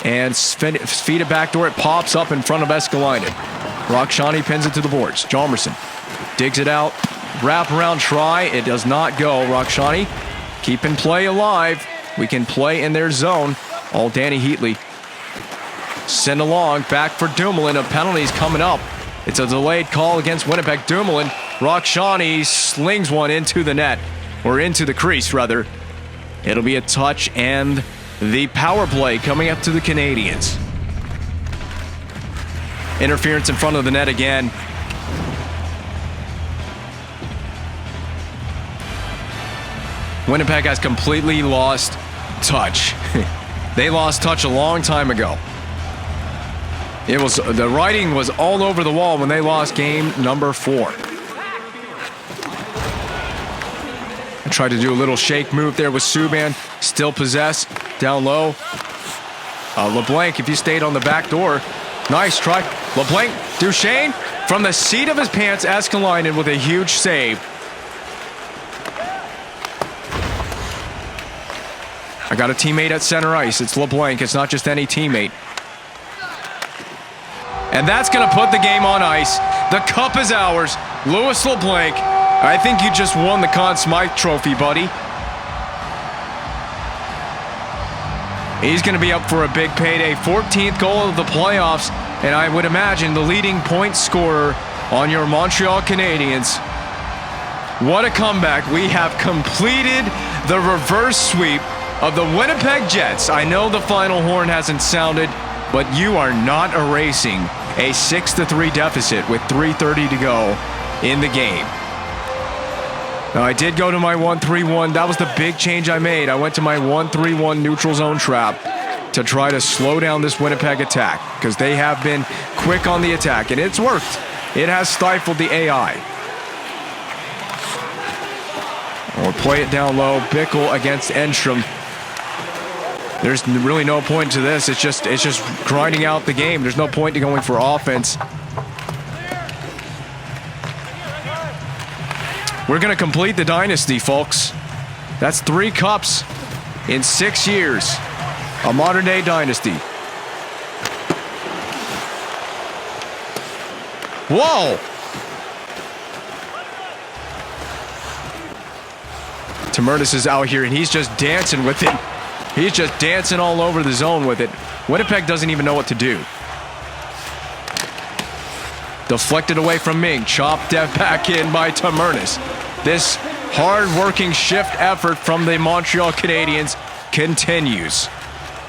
and feed it back door. It pops up in front of Eskalainen. Rakshani pins it to the boards. Jalmerson digs it out. Wrap around try. It does not go. Rakshani keeping play alive. We can play in their zone. All Danny Heatley. Send along, back for Dumoulin. A penalty's coming up. It's a delayed call against Winnipeg. Dumoulin, Rakshani slings one into the net, or into the crease, rather. It'll be a touch, and the power play coming up to the Canadiens. Interference in front of the net again. Winnipeg has completely lost touch. They lost touch a long time ago. The writing was all over the wall when they lost game number 4. I tried to do a little shake move there with Subban. Still possessed. Down low. LeBlanc, if you stayed on the back door. Nice try. LeBlanc, Duchesne, from the seat of his pants, Eskalainen with a huge save. I got a teammate at center ice. It's LeBlanc. It's not just any teammate. And that's going to put the game on ice. The cup is ours. Louis LeBlanc, I think you just won the Conn Smythe Trophy, buddy. He's going to be up for a big payday. 14th goal of the playoffs, and I would imagine the leading point scorer on your Montreal Canadiens. What a comeback. We have completed the reverse sweep of the Winnipeg Jets. I know the final horn hasn't sounded, but you are not erasing a 6-3 deficit with 3:30 to go in the game. Now, I did go to my 1-3-1. That was the big change I made. I went to my 1-3-1 neutral zone trap to try to slow down this Winnipeg attack because they have been quick on the attack, and it's worked. It has stifled the AI. We'll play it down low. Bickle against Enstrom. There's really no point to this. It's just grinding out the game. There's no point to going for offense. We're going to complete the dynasty, folks. That's 3 cups in 6 years. A modern-day dynasty. Whoa! Tamurtis is out here, and he's just dancing with it. He's just dancing all over the zone with it. Winnipeg doesn't even know what to do. Deflected away from Ming. Chopped back in by Tamurtis. This hard-working shift effort from the Montreal Canadiens continues.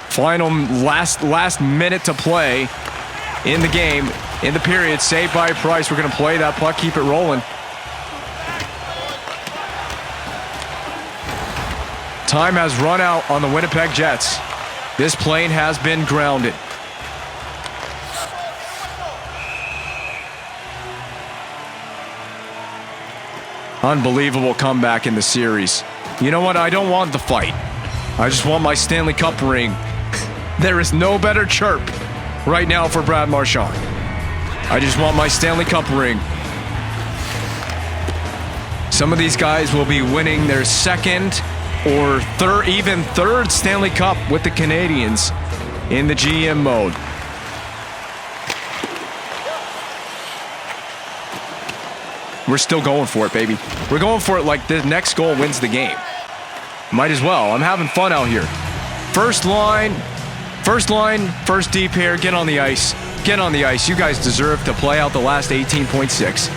Final last minute to play in the game, in the period. Saved by Price. We're going to play that puck, keep it rolling. Time has run out on the Winnipeg Jets. This plane has been grounded. Unbelievable comeback in the series. You know what? I don't want the fight. I just want my Stanley Cup ring. There is no better chirp right now for Brad Marchand. I just want my Stanley Cup ring. Some of these guys will be winning their second or third Stanley Cup with the Canadiens in the GM mode. We're still going for it, baby. We're going for it like the next goal wins the game. Might as well. I'm having fun out here. First line, first deep here. Get on the ice. Get on the ice. You guys deserve to play out the last 18.6.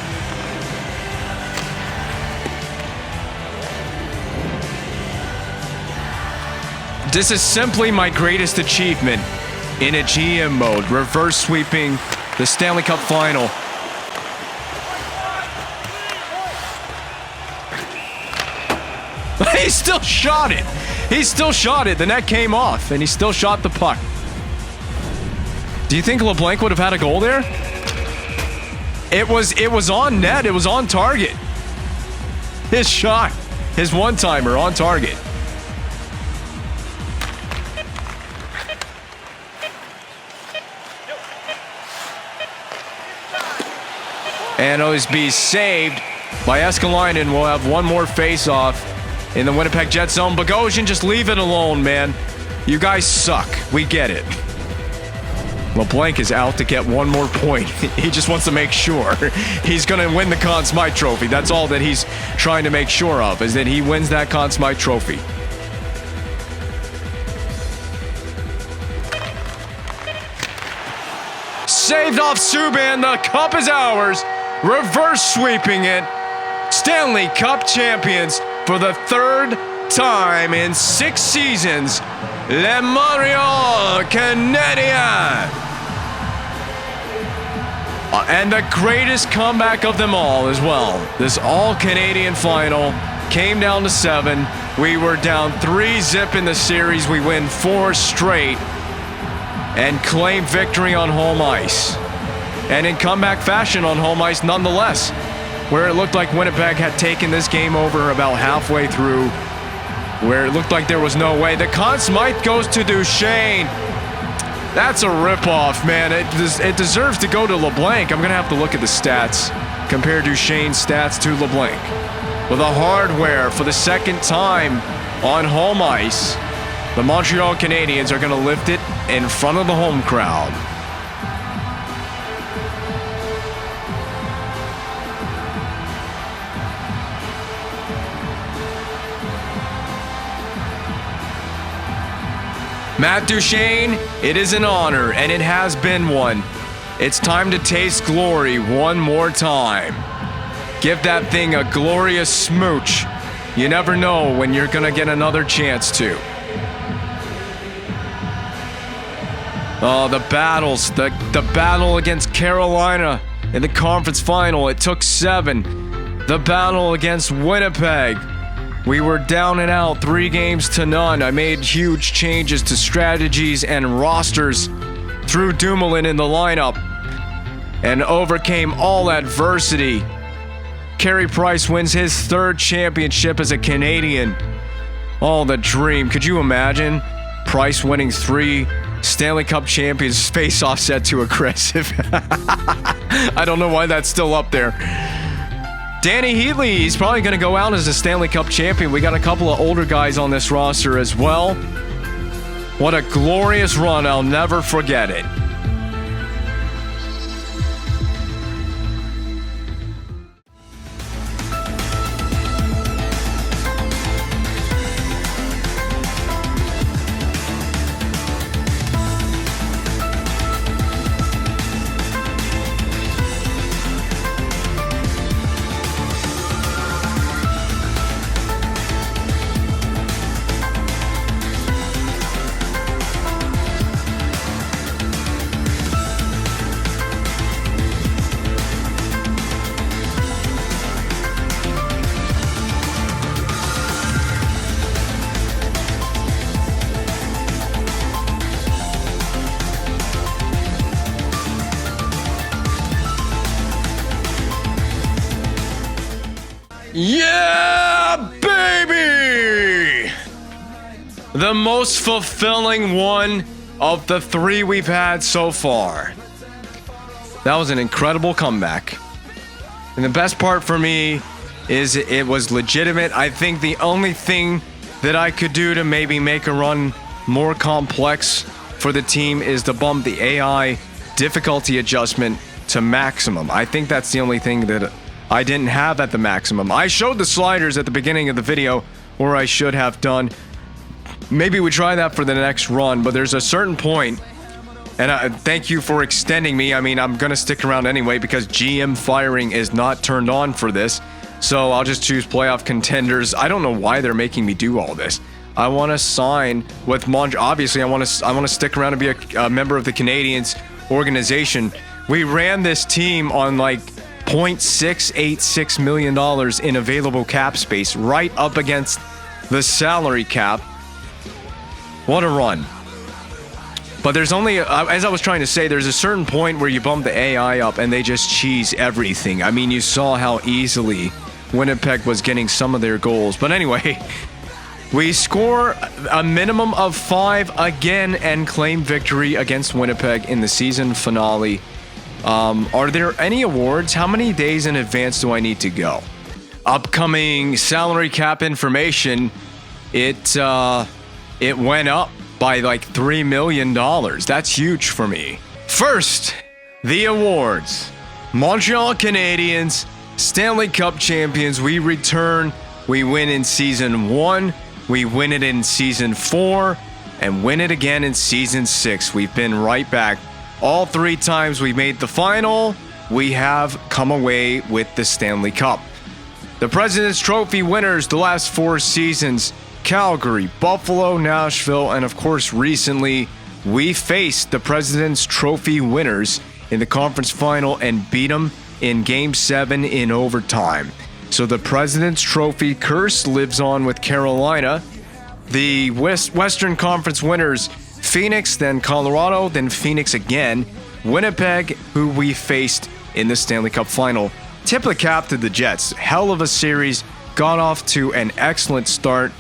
This is simply my greatest achievement in a GM mode. Reverse sweeping the Stanley Cup final. He still shot it. He still shot it. The net came off, and he still shot the puck. Do you think LeBlanc would have had a goal there? It was on net. It was on target. His shot, his one-timer on target. And OSB saved by Escalainen. We'll have one more face-off in the Winnipeg Jet zone. Bogosian, just leave it alone, man. You guys suck. We get it. LeBlanc is out to get one more point. He just wants to make sure he's going to win the Conn Smythe Trophy. That's all that he's trying to make sure of, is that he wins that Conn Smythe Trophy. Saved off Subban. The cup is ours. Reverse sweeping it. Stanley Cup champions for the third time in 6 seasons. Les Montreal Canadiens. And the greatest comeback of them all as well. This all-Canadian final came down to 7. We were down 3-0 in the series. We win 4 straight and claim victory on home ice. And in comeback fashion on home ice nonetheless, where it looked like Winnipeg had taken this game over about halfway through, where it looked like there was no way. The Conn Smythe goes to Duchesne. That's a ripoff, man. It deserves to go to LeBlanc. I'm going to have to look at the stats. Compare Duchesne's stats to LeBlanc. With the hardware for the second time on home ice, the Montreal Canadiens are going to lift it in front of the home crowd. Matt Duchesne, it is an honor, and it has been one. It's time to taste glory one more time. Give that thing a glorious smooch. You never know when you're going to get another chance to. Oh, the battles. The battle against Carolina in the conference final. It took 7. The battle against Winnipeg. We were down and out 3-0. I made huge changes to strategies and rosters. Threw Dumoulin in the lineup and overcame all adversity. Carey Price wins his 3rd championship as a Canadian. Oh, the dream. Could you imagine Price winning 3 Stanley Cup champions, face-off set to aggressive? I don't know why that's still up there. Danny Heatley, he's probably going to go out as a Stanley Cup champion. We got a couple of older guys on this roster as well. What a glorious run. I'll never forget it. Yeah, baby! The most fulfilling one of the 3 we've had so far. That was an incredible comeback. And the best part for me is it was legitimate. I think the only thing that I could do to maybe make a run more complex for the team is to bump the AI difficulty adjustment to maximum. I think that's the only thing that I didn't have at the maximum. I showed the sliders at the beginning of the video, or I should have done. Maybe we try that for the next run, but there's a certain point, and thank you for extending me. I mean, I'm going to stick around anyway because GM firing is not turned on for this, so I'll just choose playoff contenders. I don't know why they're making me do all this. I want to sign with Montreal. Obviously, I want to stick around and be a member of the Canadiens organization. We ran this team on like $0.686 million in available cap space, right up against the salary cap. What a run. But there's only, as I was trying to say, there's a certain point where you bump the AI up and they just cheese everything. I mean, you saw how easily Winnipeg was getting some of their goals. But anyway, we score a minimum of 5 again and claim victory against Winnipeg in the season finale. Are there any awards? How many days in advance do I need to go? Upcoming salary cap information. It went up by like $3 million. That's huge for me. First, the awards. Montreal Canadiens, Stanley Cup champions. We return. We win in season 1. We win it in season 4. And win it again in season 6. We've been right back. All 3 times we made the final, we have come away with the Stanley Cup. The President's Trophy winners the last 4 seasons, Calgary, Buffalo, Nashville, and of course recently, we faced the President's Trophy winners in the conference final and beat them in Game 7 in overtime. So the President's Trophy curse lives on with Carolina. The Western Conference winners, Phoenix, then Colorado, then Phoenix again. Winnipeg, who we faced in the Stanley Cup final. Tip of the cap to the Jets. Hell of a series. Got off to an excellent start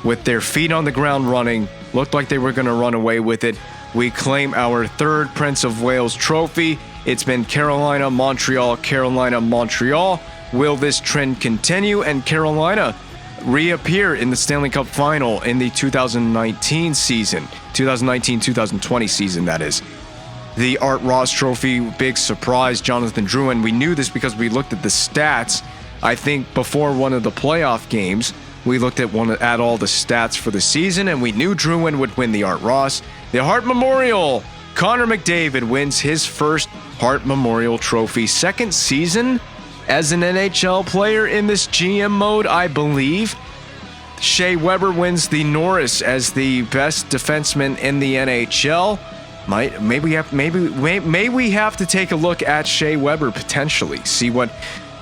with their feet on the ground running. Looked like they were going to run away with it. We claim our 3rd Prince of Wales trophy. It's been Carolina, Montreal, Carolina, Montreal. Will this trend continue and Carolina reappear in the Stanley Cup final in the 2019 season? 2019-2020 season, that is. The Art Ross Trophy, big surprise, Jonathan Drouin. We knew this because we looked at the stats. I think before one of the playoff games, we looked at all the stats for the season, and we knew Drouin would win the Art Ross. The Hart Memorial, Connor McDavid wins his first Hart Memorial Trophy. 2nd season as an NHL player in this GM mode, I believe. Shea Weber wins the Norris as the best defenseman in the NHL. Maybe we have to take a look at Shea Weber potentially, see what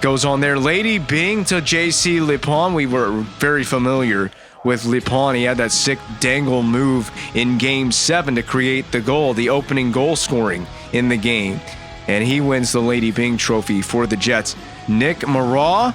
goes on there. Lady Bing to JC Lipon. We were very familiar with Lipon. He had that sick dangle move in Game 7 to create the goal, the opening goal scoring in the game. And he wins the Lady Bing trophy for the Jets. Nick Maraw,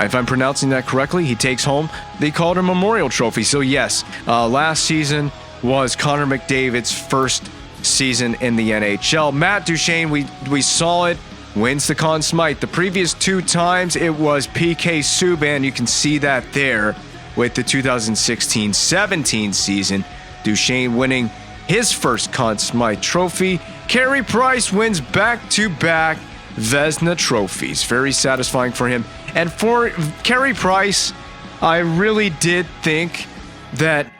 if I'm pronouncing that correctly, he takes home the Calder Memorial Trophy. So yes, last season was Connor McDavid's first season in the NHL. Matt Duchene, we saw it, wins the Conn Smythe. The previous 2 times it was PK Subban. You can see that there with the 2016-17 season. Duchene winning his first Conn Smythe trophy. Carey Price wins back-to-back Vezina trophies. Very satisfying for him. And for Carey Price, I really did think that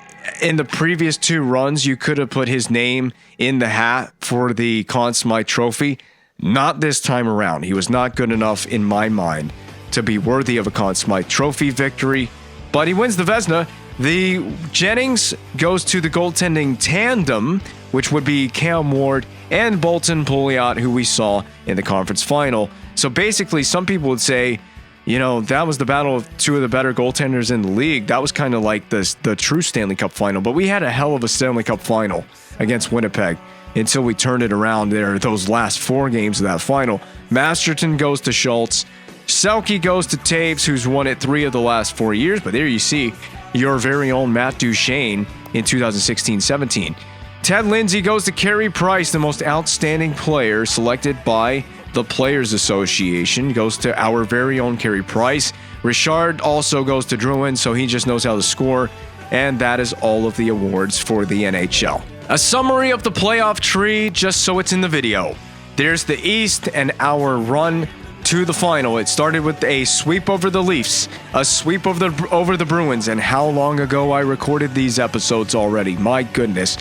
in the previous 2 runs, you could have put his name in the hat for the Conn Smythe trophy. Not this time around. He was not good enough in my mind to be worthy of a Conn Smythe trophy victory. But he wins the Vezina. The Jennings goes to the goaltending tandem, which would be Cam Ward and Bolton Pouliot, who we saw in the conference final. So basically, some people would say, you know, that was the battle of 2 of the better goaltenders in the league. That was kind of like the true Stanley Cup final. But we had a hell of a Stanley Cup final against Winnipeg until we turned it around there, those last 4 games of that final. Masterton goes to Schultz. Selke goes to Taves, who's won it 3 of the last 4 years. But there you see your very own Matt Duchene in 2016-17. Ted Lindsay goes to Carey Price, the most outstanding player selected by the Players Association. Goes to our very own Carey Price. Richard also goes to Drouin, so he just knows how to score. And that is all of the awards for the NHL. A summary of the playoff tree, just so it's in the video. There's the East and our run to the final. It started with a sweep over the Leafs, a sweep over the Bruins, and how long ago I recorded these episodes already. My goodness.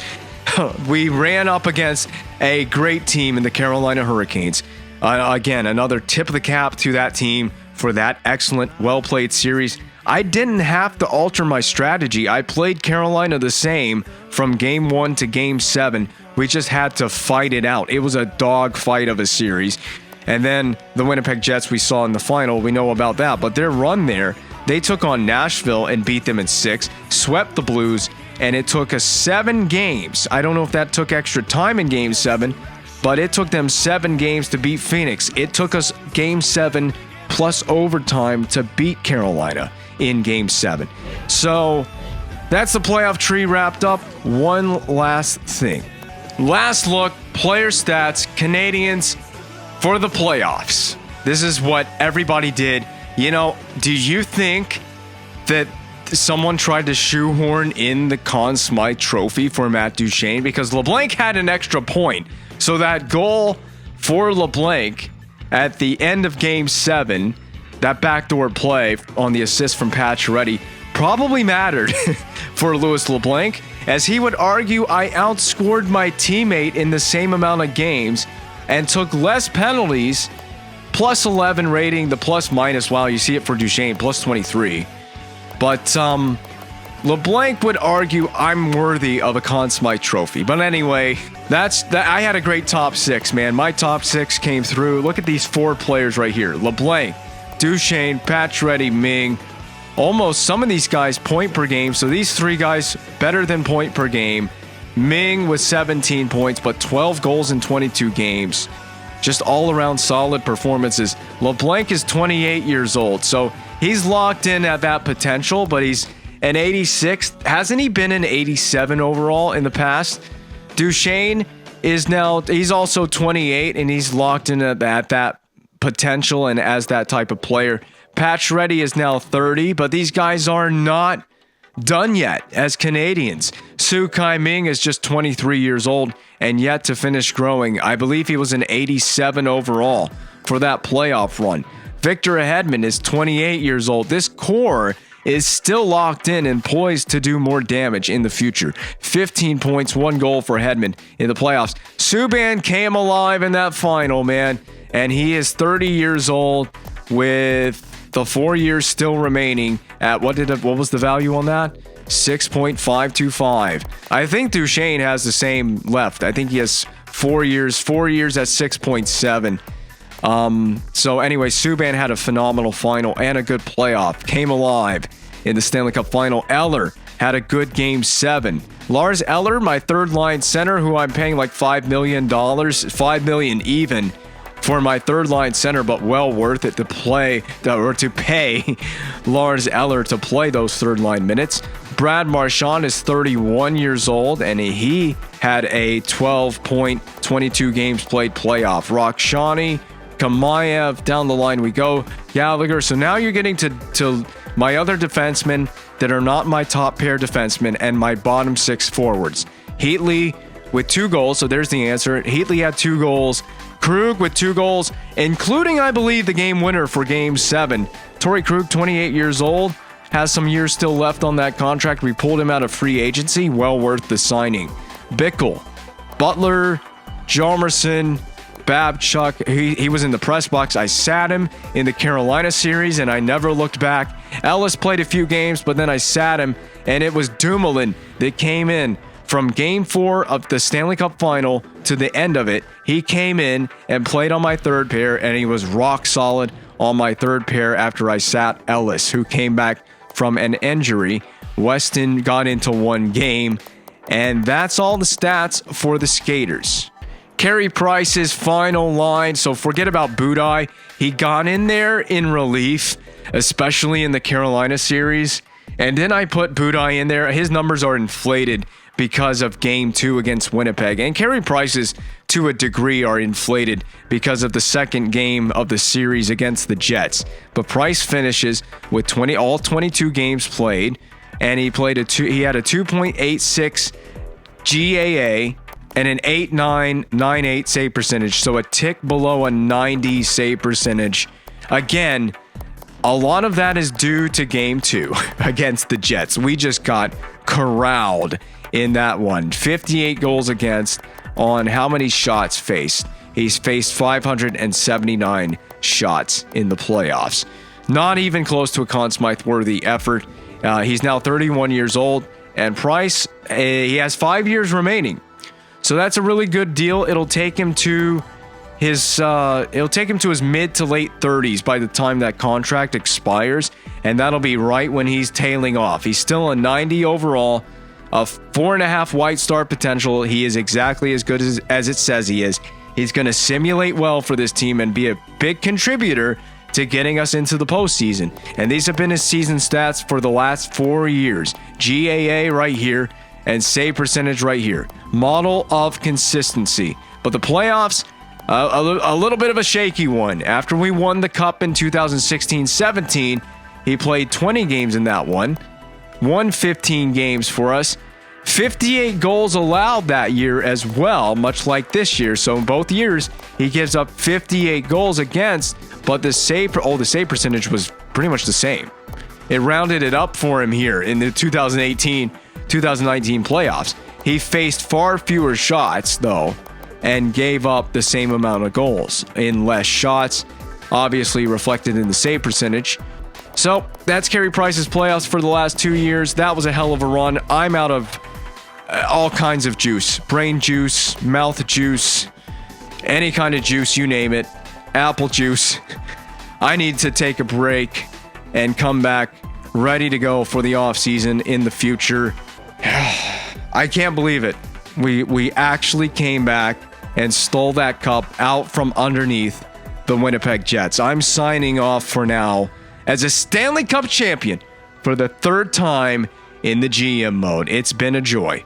We ran up against a great team in the Carolina Hurricanes. Again, another tip of the cap to that team for that excellent, well-played series. I didn't have to alter my strategy. I played Carolina the same from Game 1 to Game 7. We just had to fight it out. It was a dog fight of a series. And then the Winnipeg Jets we saw in the final, we know about that. But their run there, they took on Nashville and beat them in 6, swept the Blues, and it took us 7 games. I don't know if that took extra time in Game 7, but it took them 7 games to beat Phoenix. It took us Game 7 plus overtime to beat Carolina in Game 7. So that's the playoff tree wrapped up. One last thing. Last look, player stats, Canadiens for the playoffs. This is what everybody did. You know, do you think that someone tried to shoehorn in the Conn Smythe trophy for Matt Duchene? Because LeBlanc had an extra point. So that goal for LeBlanc at the end of Game 7, that backdoor play on the assist from Pacioretty, probably mattered for Louis LeBlanc, as he would argue, I outscored my teammate in the same amount of games and took less penalties, plus 11 rating, the plus minus, wow, you see it for Duchene, plus 23. But LeBlanc would argue I'm worthy of a Conn Smythe trophy. But anyway, I had a great top 6, man. My top 6 came through. Look at these 4 players right here. LeBlanc, Duchene, Pacioretty, Ming. Almost some of these guys point per game. So these 3 guys better than point per game. Ming with 17 points, but 12 goals in 22 games. Just all around solid performances. LeBlanc is 28 years old, so he's locked in at that potential, but he's an 86. Hasn't he been an 87 overall in the past? Duchene is now, he's also 28, and he's locked in at that potential and as that type of player. Pacioretty is now 30, but these guys are not done yet as Canadians. Su Kai Ming is just 23 years old and yet to finish growing. I believe he was an 87 overall for that playoff run. Victor Hedman is 28 years old. This core is still locked in and poised to do more damage in the future. 15 points, 1 goal for Hedman in the playoffs. Subban came alive in that final, man, and he is 30 years old with the 4 years still remaining at what was the value on that? 6.525. I think Duchesne has the same left. I think he has 4 years at 6.7. So anyway, Subban had a phenomenal final and a good playoff. Came alive in the Stanley Cup final. Eller had a good Game 7. Lars Eller, my third line center, who I'm paying like $5 million, $5 million even for my third line center, but well worth it to pay Lars Eller to play those third line minutes. Brad Marchand is 31 years old, and he had a 12.22 games played playoff. Rakshani, Kamayev, down the line we go. Gallagher. So now you're getting to my other defensemen that are not my top pair defensemen and my bottom 6 forwards. Heatley with 2 goals. So there's the answer. Heatley had 2 goals. Krug with 2 goals, including, I believe, the game winner for Game 7. Torrey Krug, 28 years old, has some years still left on that contract. We pulled him out of free agency. Well worth the signing. Bickle, Butler, Hjalmarsson, Babchuk. He was in the press box. I sat him in the Carolina series, and I never looked back. Ellis played a few games, but then I sat him, and it was Dumoulin that came in from Game 4 of the Stanley Cup Final to the end of it. He came in and played on my third pair, and he was rock solid on my third pair after I sat Ellis, who came back from an injury. Weston got into 1 game, and that's all the stats for the skaters. Carey Price's final line, so forget about Budaj. He got in there in relief, especially in the Carolina series, and then I put Budaj in there. His numbers are inflated because of Game 2 against Winnipeg, and Carey Price's to a degree are inflated because of the second game of the series against the Jets. But Price finishes with all 22 games played, and he had a 2.86 GAA and an 8.998 save percentage, so a tick below a 90 save percentage. Again, a lot of that is due to Game 2 against the Jets. We just got corralled in that one. 58 goals against on how many shots faced? He's faced 579 shots in the playoffs. Not even close to a Conn Smythe-worthy effort. He's now 31 years old, and Price, he has 5 years remaining. So that's a really good deal. It'll take him to his mid to late 30s by the time that contract expires, and that'll be right when he's tailing off. He's still a 90 overall, a 4.5 White Star potential. He is exactly as good as it says he is. He's going to simulate well for this team and be a big contributor to getting us into the postseason. And these have been his season stats for the last 4 years. GAA right here and save percentage right here. Model of consistency. But the playoffs, a little bit of a shaky one. After we won the Cup in 2016-17, he played 20 games in that one. Won 15 games for us. 58 goals allowed that year as well, much like this year. So in both years, he gives up 58 goals against, but the save percentage was pretty much the same. It rounded it up for him here in the 2018-2019 playoffs. He faced far fewer shots, though, and gave up the same amount of goals in less shots, obviously reflected in the save percentage. So that's Carey Price's playoffs for the last 2 years. That was a hell of a run. I'm out of all kinds of juice. Brain juice, mouth juice, any kind of juice, you name it. Apple juice. I need to take a break and come back ready to go for the offseason in the future. I can't believe it. We actually came back and stole that cup out from underneath the Winnipeg Jets. I'm signing off for now as a Stanley Cup champion for the 3rd time in the GM mode. It's been a joy.